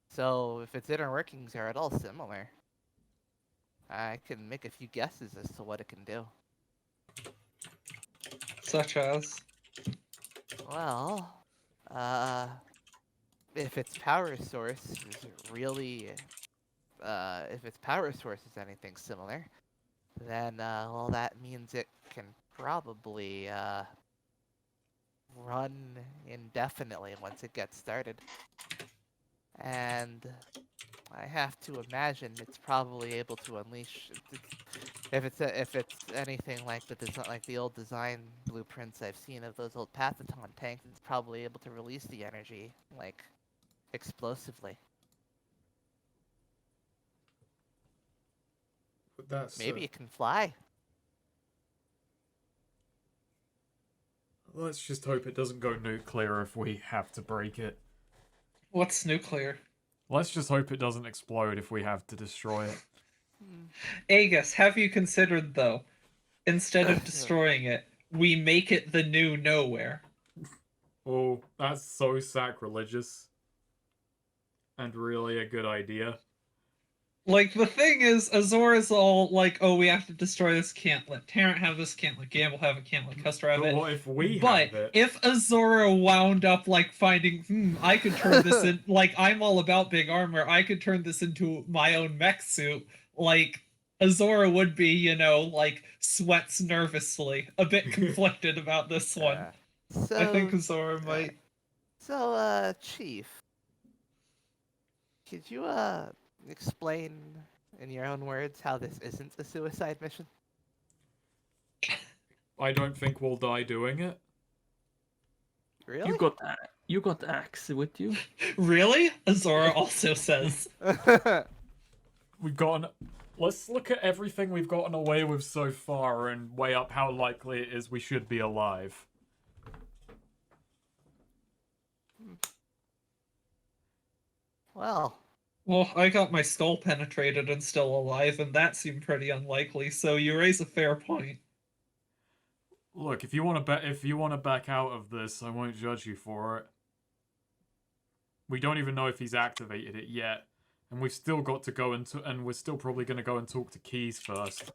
So if its inner workings are at all similar, I can make a few guesses as to what it can do. Such as. Well, uh, if its power source is really, if its power source is anything similar, then well, that means it can probably run indefinitely once it gets started. And I have to imagine it's probably able to unleash. If it's anything like like the old design blueprints I've seen of those old Pathaton tanks, it's probably able to release the energy like explosively. But that's Maybe it can fly. let's just hope it doesn't go nuclear if we have to break it. What's nuclear? Let's just hope it doesn't explode if we have to destroy it. Agus, have you considered, though, instead of destroying it, we make it the new nowhere? Oh, that's so sacrilegious. And really a good idea. Like, the thing is, Azora's all like, oh, we have to destroy this, can't let Tarrant have this, can't let Gamble have it, can't let Custer have But it. what if we But have it? if Azora wound up, like, finding, I could turn this in, like, I'm all about big armor, I could turn this into my own mech suit, like, Azora would be, like, sweats nervously, a bit conflicted about this one. So I think Azora might. So, Chief, could you explain in your own words how this isn't a suicide mission? I don't think we'll die doing it. Really? You got Axe with you. Really? Azora also says. We've gotten... Let's look at everything we've gotten away with so far and weigh up how likely it is we should be alive. Well, I got my skull penetrated and still alive, and that seemed pretty unlikely, so you raise a fair point. Look, if you want to back out of this, I won't judge you for it. We don't even know if he's activated it yet, and we've still got to go and we're still probably going to go and talk to Keys first.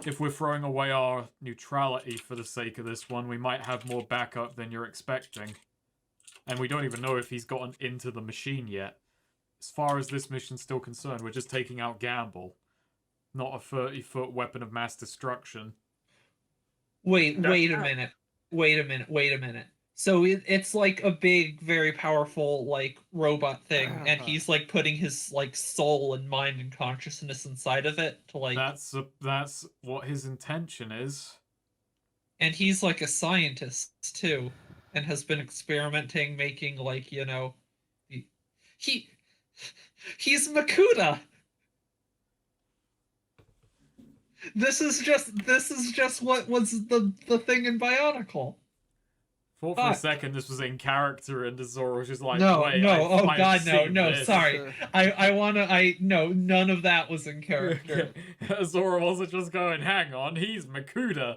If we're throwing away our neutrality for the sake of this one, we might have more backup than you're expecting. And we don't even know if he's gotten into the machine yet. As far as this mission's still concerned, we're just taking out Gamble, not a 30-foot weapon of mass destruction. Wait a minute. So it's like a big, very powerful, like, robot thing, and he's, like, putting his, like, soul and mind and consciousness inside of it to, like... That's what his intention is. And he's, like, a scientist, too, and has been experimenting, making, like, He's Makuta! This is just what was the thing in Bionicle. Thought for a second this was in character and Azora was just like, no, wait, oh I've god, seen no, this. sorry. No, none of that was in character. Azora wasn't just going, hang on, he's Makuta.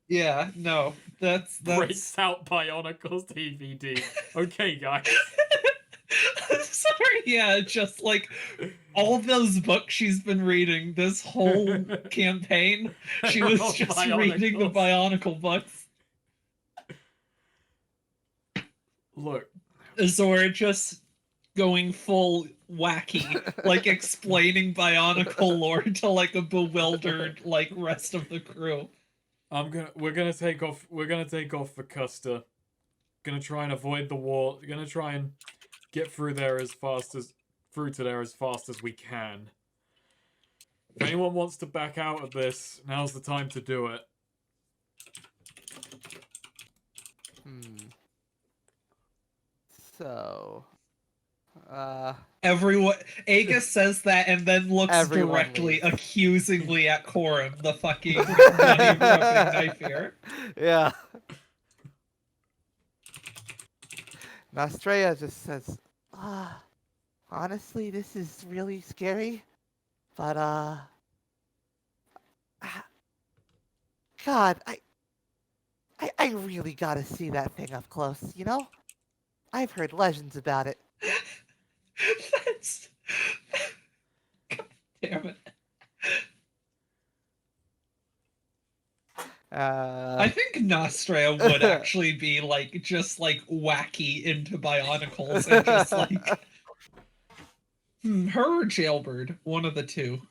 Yeah, no, that's... Breaks out Bionicle's DVD. Okay, guys. Sorry, yeah, just like all those books she's been reading this whole campaign, she was just reading the Bionicle books. Look. Azora just going full wacky, like explaining Bionicle lore to like a bewildered like rest of the crew. We're gonna take off for Custer. Gonna try and avoid the wall. Gonna try and get through to there as fast as we can. If anyone wants to back out of this, now's the time to do it. So, everyone, Agus says that and then looks directly, leaves. accusingly at Corum, the fucking money-grubbing knife here. Yeah. Nostrea just says, honestly, this is really scary. But God, I really gotta see that thing up close. You know, I've heard legends about it. That's. God damn it. I think Nostria would actually be like just like wacky into bionicles and just like her or Jailbird, one of the two.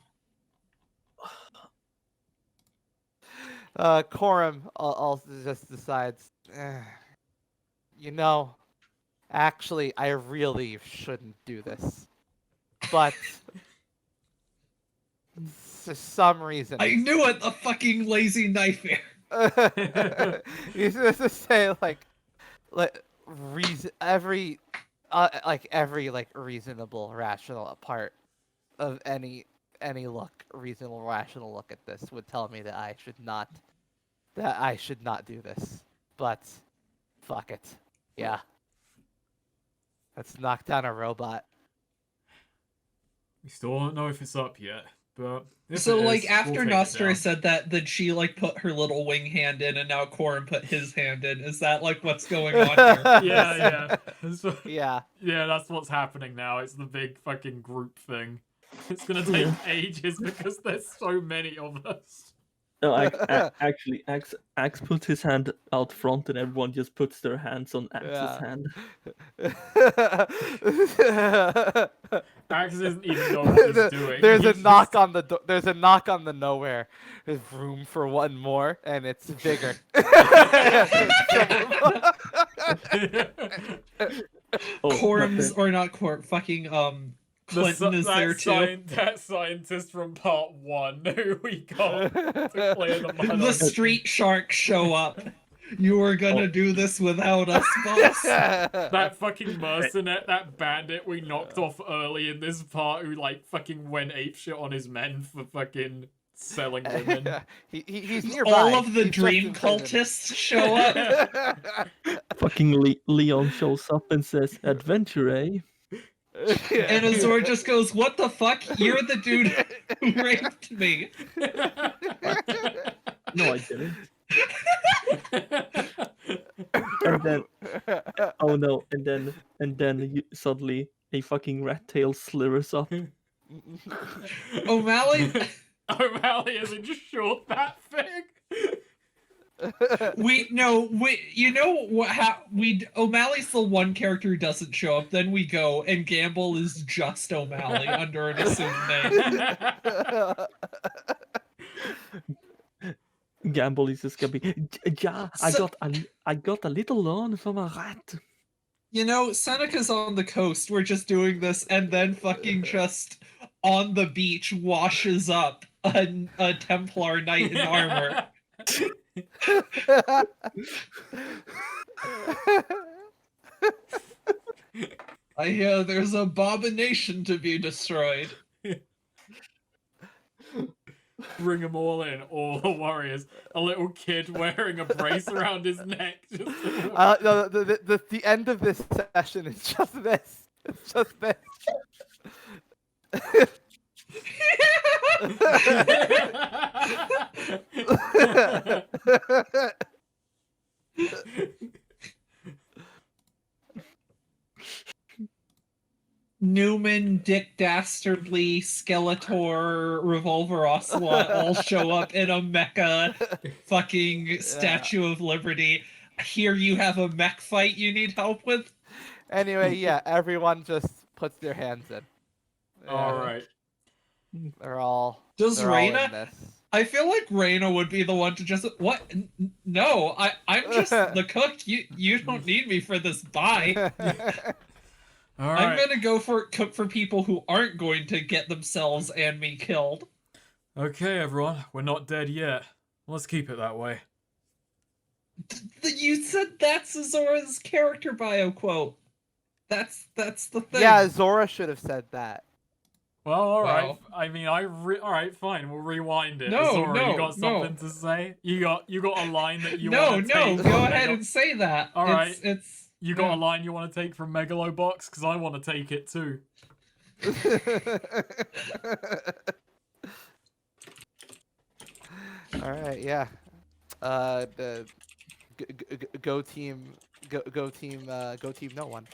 Corum also just decides, you know, actually, I really shouldn't do this, but for some reason, I knew it, the fucking lazy nightmare. he's just to say like reason every like reasonable rational part of any reasonable rational look at this would tell me that I should not do this, but fuck it, yeah, let's knock down a robot. We still don't know if it's up yet, but if So it like is, after we'll take it Nostria down. said that, then she like put her little wing hand in, and now Corin put his hand in. Is that like what's going on here? Yeah. So- Yeah. Yeah, that's what's happening now. It's the big fucking group thing. It's gonna take Yeah. ages because there's so many of us. No, actually, Axe puts his hand out front, and everyone just puts their hands on Axe's Yeah. hand. Axe doesn't even know what he's doing. There's a He's knock on the there's a knock on the nowhere. There's room for one more, and it's bigger. Oh, Corin's but or not Corin, fucking Clinton is there too. That scientist from part 1 who we got to clear the mud. The street sharks show up. You are gonna do this without us, boss. That fucking mercenary, that bandit we knocked off early in this part who like fucking went apeshit on his men for fucking selling women. He's nearby. All of the He's just dream in prison. cultists show up. fucking Leon shows up and says, "Adventure, eh?" And Azor just goes, "What the fuck? You're the dude who raped me." No, I didn't. And then, oh no! And then suddenly a fucking rat tail slithers up. O'Malley, O'Malley isn't short that thing. you know what? O'Malley's the one character who doesn't show up. Then we go, and Gamble is just O'Malley under an assumed name. Gamble is just gonna be, yeah, So- I got a little loan from a rat. You know, Seneca's on the coast. We're just doing this, and then fucking just on the beach washes up a Templar knight in armor. I hear there's an abomination to be destroyed. Bring them all in, all the warriors. A little kid wearing a brace around his neck. Just No, the end of this session is just this. It's just this. Newman, Dick Dastardly, Skeletor, Revolver Ocelot all show up in a mecha fucking Statue of Liberty. Here you have a mech fight you need help with? Anyway, yeah, everyone just puts their hands in. all right. They're all. Does they're all in Reyna? this. I feel like Reyna would be the one to just what? No, I'm just the cook. You don't need me for this. Bye. All I'm right. gonna go for cook for people who aren't going to get themselves and me killed. Okay, everyone. We're not dead yet. Let's keep it that way. You said that's Azora's character bio quote. That's the thing. Yeah, Zora should have said that. Well, all right. Wow. I mean, all right, fine. We'll rewind it. No, Zora, no, you got something to say? You got a line that you want to take? go from ahead Mega- and say that. All right. It's You got yeah. a line you want to take from Megalobox? Because I want to take it too. All right, yeah. The go team, go team, go team. No one.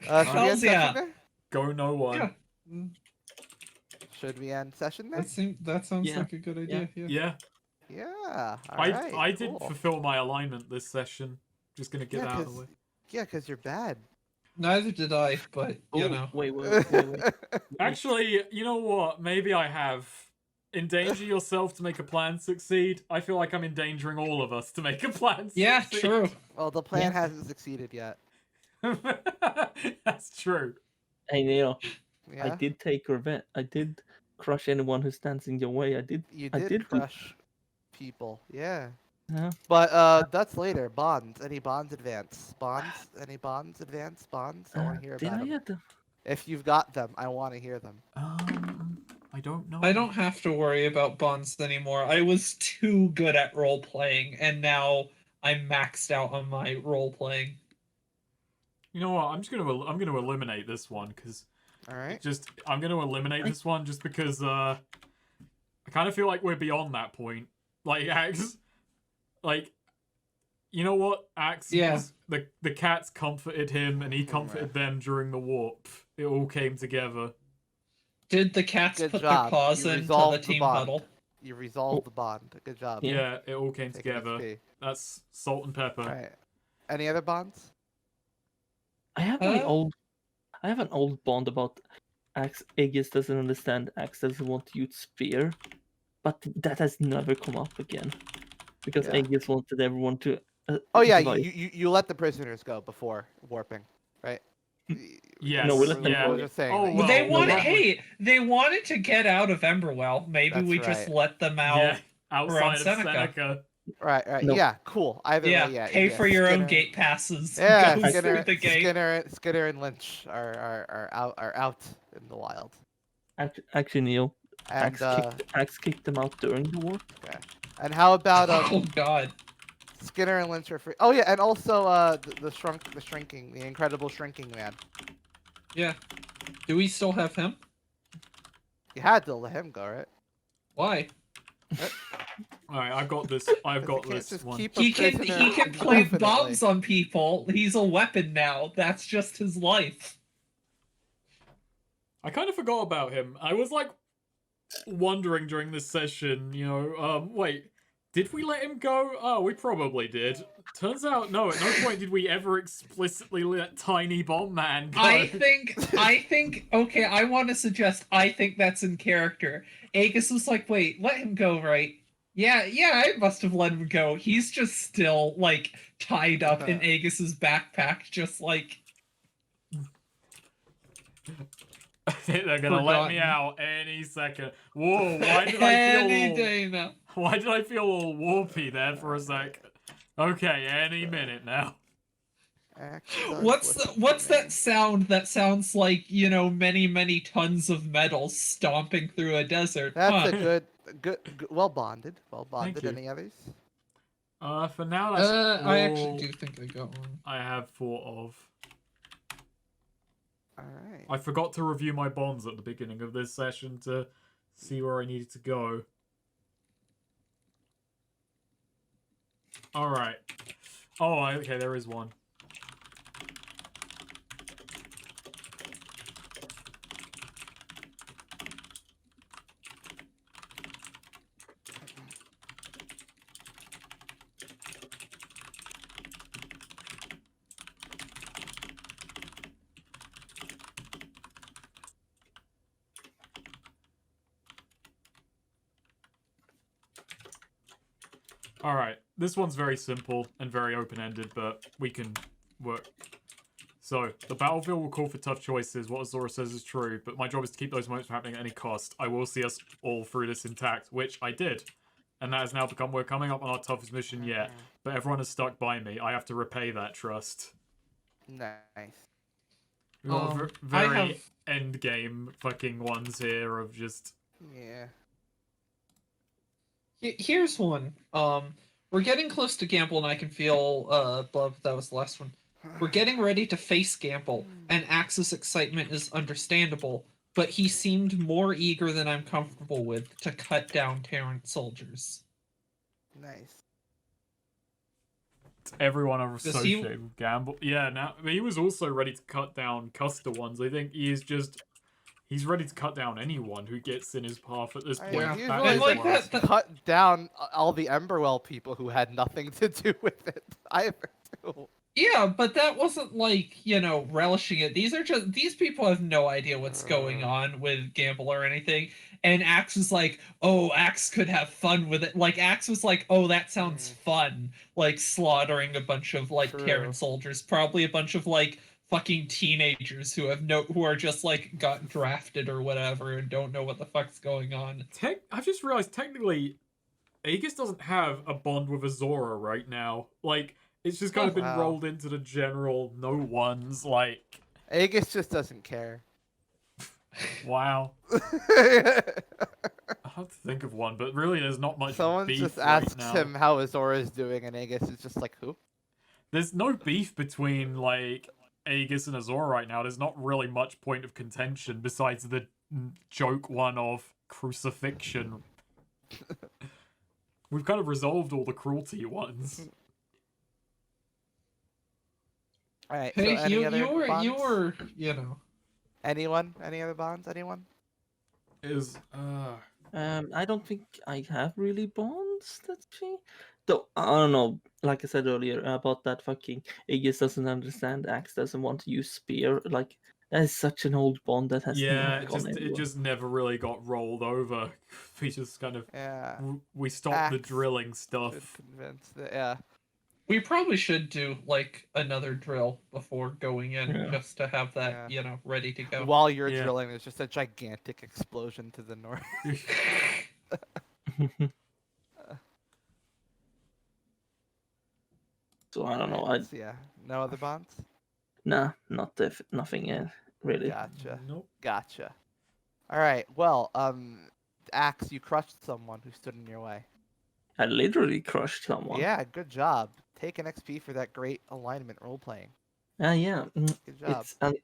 Should we end Hells yeah. session there? Go no one. Yeah. Mm, Should we end session there? That sounds Yeah. like a good idea. Yeah. Yeah. All I right. I did cool. fulfill my alignment this session. Just gonna get Yeah, that out of the 'cause- way. Yeah, because you're bad. Neither did I, but Oh, wait. Actually, you know what? Maybe I have. Endanger yourself to make a plan succeed. I feel like I'm endangering all of us to make a plan Yeah, succeed. true. Well, the plan Yeah. hasn't succeeded yet. That's true. Hey, Neil, I Yeah. did take revenge. I did crush anyone who stands in your way. You I did did do- crush people. Yeah. Yeah. But that's later. Bonds. Any bonds advance? Bonds? Any bonds advance? Bonds? I want to hear Did about I them. yet? If you've got them, I want to hear them. I don't know. I don't have to worry about bonds anymore. I was too good at role playing, and now I'm maxed out on my role playing. You know what? I'm gonna eliminate this one because All right. I'm gonna eliminate this one just because I kind of feel like we're beyond that point. Like Axe, like you know what? Axe, Yeah. the cats comforted him and he comforted them during the warp. It all came together. Did the cats Good put job. their paws You into resolved the the team bond. huddle? You resolved the bond. Good job. Yeah, it all came Take an together. XP. That's salt and pepper. All right. Any other bonds? I have an old bond about Axe. Aegis doesn't understand. Axe doesn't want to use spear, but that has never come up again because Yeah. Aegis wanted everyone to. Oh yeah, divide. you let the prisoners go before warping, right? Yes. No, we let them yeah. go. Just saying Oh, that well, They no, wanted, that hey, they wanted to get out of Emberwell. Maybe That's we just right. let them out. Yeah, outside around of Seneca. Seneca. Right. No. Yeah, cool. Either Yeah, way, yeah. pay yeah, for your own Skinner- gate passes. Yeah, Go through Skinner, the gate. Skinner, and Lynch are out in the wild, Actually, Neil, and Axe kicked them out during the war. and how about Oh God. Skinner and Lynch are free? Oh yeah, and also the incredible shrinking man. Yeah. Do we still have him? You had to let him go, right? Why? All right, I've got this. I've 'Cause got you can't this just one. keep a He can prisoner plant indefinitely. bombs on people. He's a weapon now. That's just his life. I kind of forgot about him. I was like wondering during this session, wait, did we let him go? Oh, we probably did. Turns out, no, at no point did we ever explicitly let Tiny Bomb Man go. I think, okay, I want to suggest, I think that's in character. Aegis was like, wait, let him go, right? Yeah, I must have let him go. He's just still, like, tied up in Aegis's backpack, just like... They're gonna let me Forgotten. out any second. Whoa, why did Any day now. Why did I feel all warpy there for a sec? Okay, any minute now. What's that sound that sounds like, many tons of metal stomping through a desert? That's Huh. a good, well bonded. you. Any others? For now, that's I all actually do think I got one. I have thought of. All right. I forgot to review my bonds at the beginning of this session to see where I needed to go. Alright. Oh, okay, there is one. Alright, this one's very simple and very open-ended, but we can work. So, the battlefield will call for tough choices. What Azora says is true, but my job is to keep those moments from happening at any cost. I will see us all through this intact, which I did. And that has now become, we're coming up on our toughest mission yet, but everyone has stuck by me. I have to repay that trust. Nice. We've got I very have- endgame fucking ones here of just... Yeah. Here's one. We're getting close to Gamble, and I can feel, Blub, that was the last one. We're getting ready to face Gamble, and Axe's excitement is understandable, but he seemed more eager than I'm comfortable with to cut down Terran soldiers. Nice. Everyone Does he- associated with Gamble. Yeah, now he was also ready to cut down Custer ones. I think he's ready to cut down anyone who gets in his path at this I point. mean, Yeah. he's That really is like worse. that- cut down all the Emberwell people who had nothing to do with it either. Too. Yeah, but that wasn't like, relishing it. These people have no idea what's going on with Gamble or anything. And Axe was like, oh, Axe could have fun with it. Like, Axe was like, oh, that sounds fun. Like, slaughtering a bunch of, like, True. Terran soldiers. Probably a bunch of, like, fucking teenagers who are just, like, got drafted or whatever and don't know what the fuck's going on. I've just realized technically, Aegis doesn't have a bond with Azora right now. Like, it's just kind of been wow. rolled into the general no ones. Like, Aegis just doesn't care. wow. I have to think of one, but really, there's not much Someone beef just right asks now. him how Azora is doing, and Aegis is just like, who? There's no beef between like Aegis and Azora right now. There's not really much point of contention besides the joke one of crucifixion. We've kind of resolved all the cruelty ones. All right. Hey, so any other bonds? you were, Anyone? Any other bonds? Anyone? Is I don't think I have really bonds. That's me. Though I don't know. Like I said earlier about that fucking Aegis doesn't understand. Axe doesn't want to use spear. Like that is such an old bond that has yeah, never it gone just anywhere. never really got rolled over. We just kind of Yeah. we stopped the Axe drilling Should stuff. convince that. Yeah. We probably should do like another drill before going in, Yeah. just to have that, ready to go. While you're Yeah. drilling, there's just a gigantic explosion to the north. So I don't know. Alright, so yeah. No other bonds? Nothing really. Gotcha. Nope. Gotcha. All right. Well, Axe, you crushed someone who stood in your way. I literally crushed someone. Yeah, good job. Take an XP for that great alignment role playing. Yeah. Good job. It's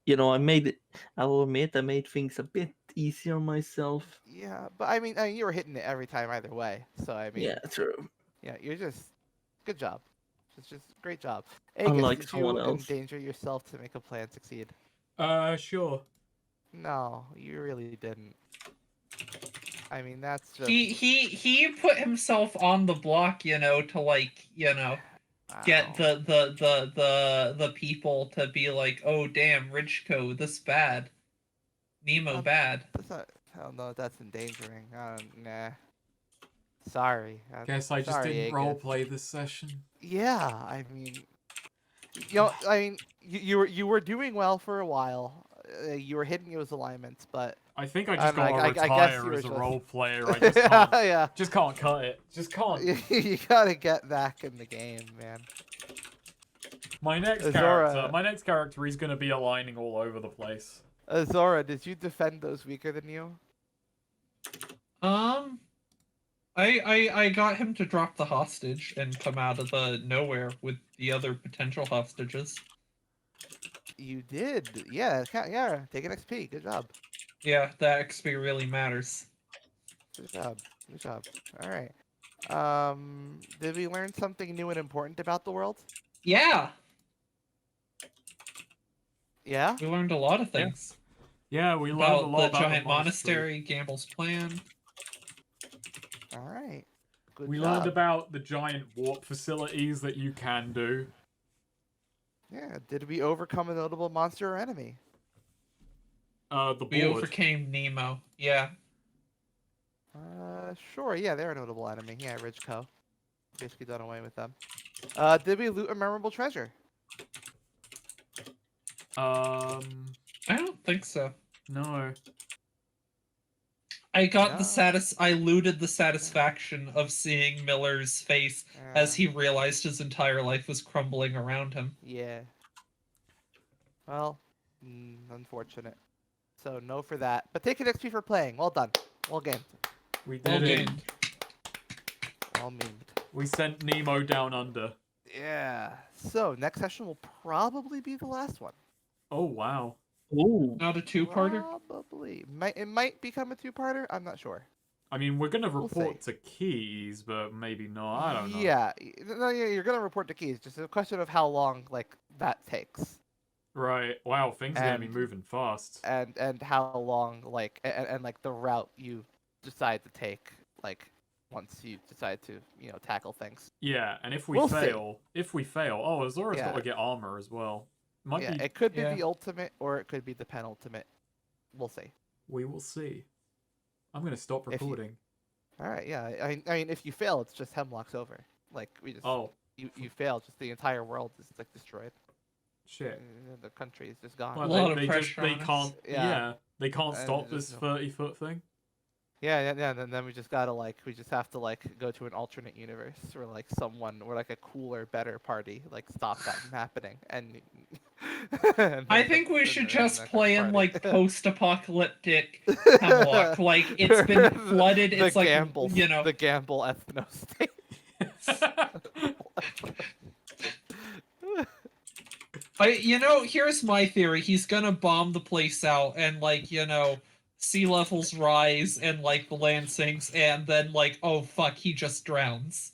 you know, I made it. I will admit I made things a bit easier myself. Yeah, but I mean, you were hitting it every time either way. So I mean, Yeah, true. yeah, you're just good job. Just great job. Aegis, Unlike did someone you else. endanger yourself to make a plan succeed? Sure. No, you really didn't. I mean, that's just He put himself on the block, to like, get wow. the people to be like, oh damn, Ridgeko, this bad. Nemo bad. That's not. Hell no, that's endangering. Nah. Sorry. Guess I just sorry, didn't Aegis. roleplay this session. Yeah, I mean, you were doing well for a while. You were hitting those alignments, but I think I I just don't know, gotta I guess retire you were as a just- role player. I just can't. yeah, Just can't cut it. Just can't. you gotta get back in the game, man. My next Azora- character, he's gonna be aligning all over the place. Azora, did you defend those weaker than you? I got him to drop the hostage and come out of the nowhere with the other potential hostages. You did. Yeah, yeah. Take an XP. Good job. Yeah, that XP really matters. Good job. Good job. All right. Did we learn something new and important about the world? Yeah, Yeah. we learned a lot of things. Yeah, we learned a About lot the about giant the monastery. monastery, Gamble's plan. All right. Good We job. learned about the giant warp facilities that you can do. Yeah. Did we overcome a notable monster or enemy? The We board. overcame Nemo. Yeah. Sure. Yeah, they're a notable enemy. Yeah, Ridgeko. Basically done away with them. Did we loot a memorable treasure? I don't think so. No. I got No. I looted the satisfaction of seeing Miller's face as he realized his entire life was crumbling around him. Yeah. Well, unfortunate. So no for that. But take an XP for playing. Well done. Well gamed. We Well did it. gamed. Well memed. We sent Nemo down under. Yeah. So next session will probably be the last one. Oh, wow. Oh, Not a two-parter? Probably. It might become a two-parter. I'm not sure. I mean, we're gonna We'll report see. to Keys, but maybe not. I don't know. Yeah, no, yeah, you're gonna report to Keys. Just a question of how long like that takes, Right. Wow, things are gonna be And- moving fast. and how long like and like the route you decide to take, like once you decide to tackle things. Yeah, and if we We'll see. fail, oh, Azora's got Yeah. to get armor as well. Might Yeah, be. it could be Yeah. the ultimate or it could be the penultimate. We'll see. We will see. I'm gonna stop If you- recording. All right, yeah. I mean, if you fail, it's just Hemlock's over. Like we just Oh you fail, just the entire world is like destroyed. shit. The country is just gone. Well, lot of they pressure they on us. can't. Yeah. Yeah, they can't And stop there's this no- 30-foot thing. Yeah. Then we just gotta we just have to go to an alternate universe where like a cooler, better party stops that from happening. And, and I then think we and should then just the next play in party. post-apocalyptic Hemlock. Like it's been flooded. It's the like gamble, the the gamble ethno state. here's my theory. He's gonna bomb the place out, and sea levels rise, and the land sinks, and then oh fuck, he just drowns.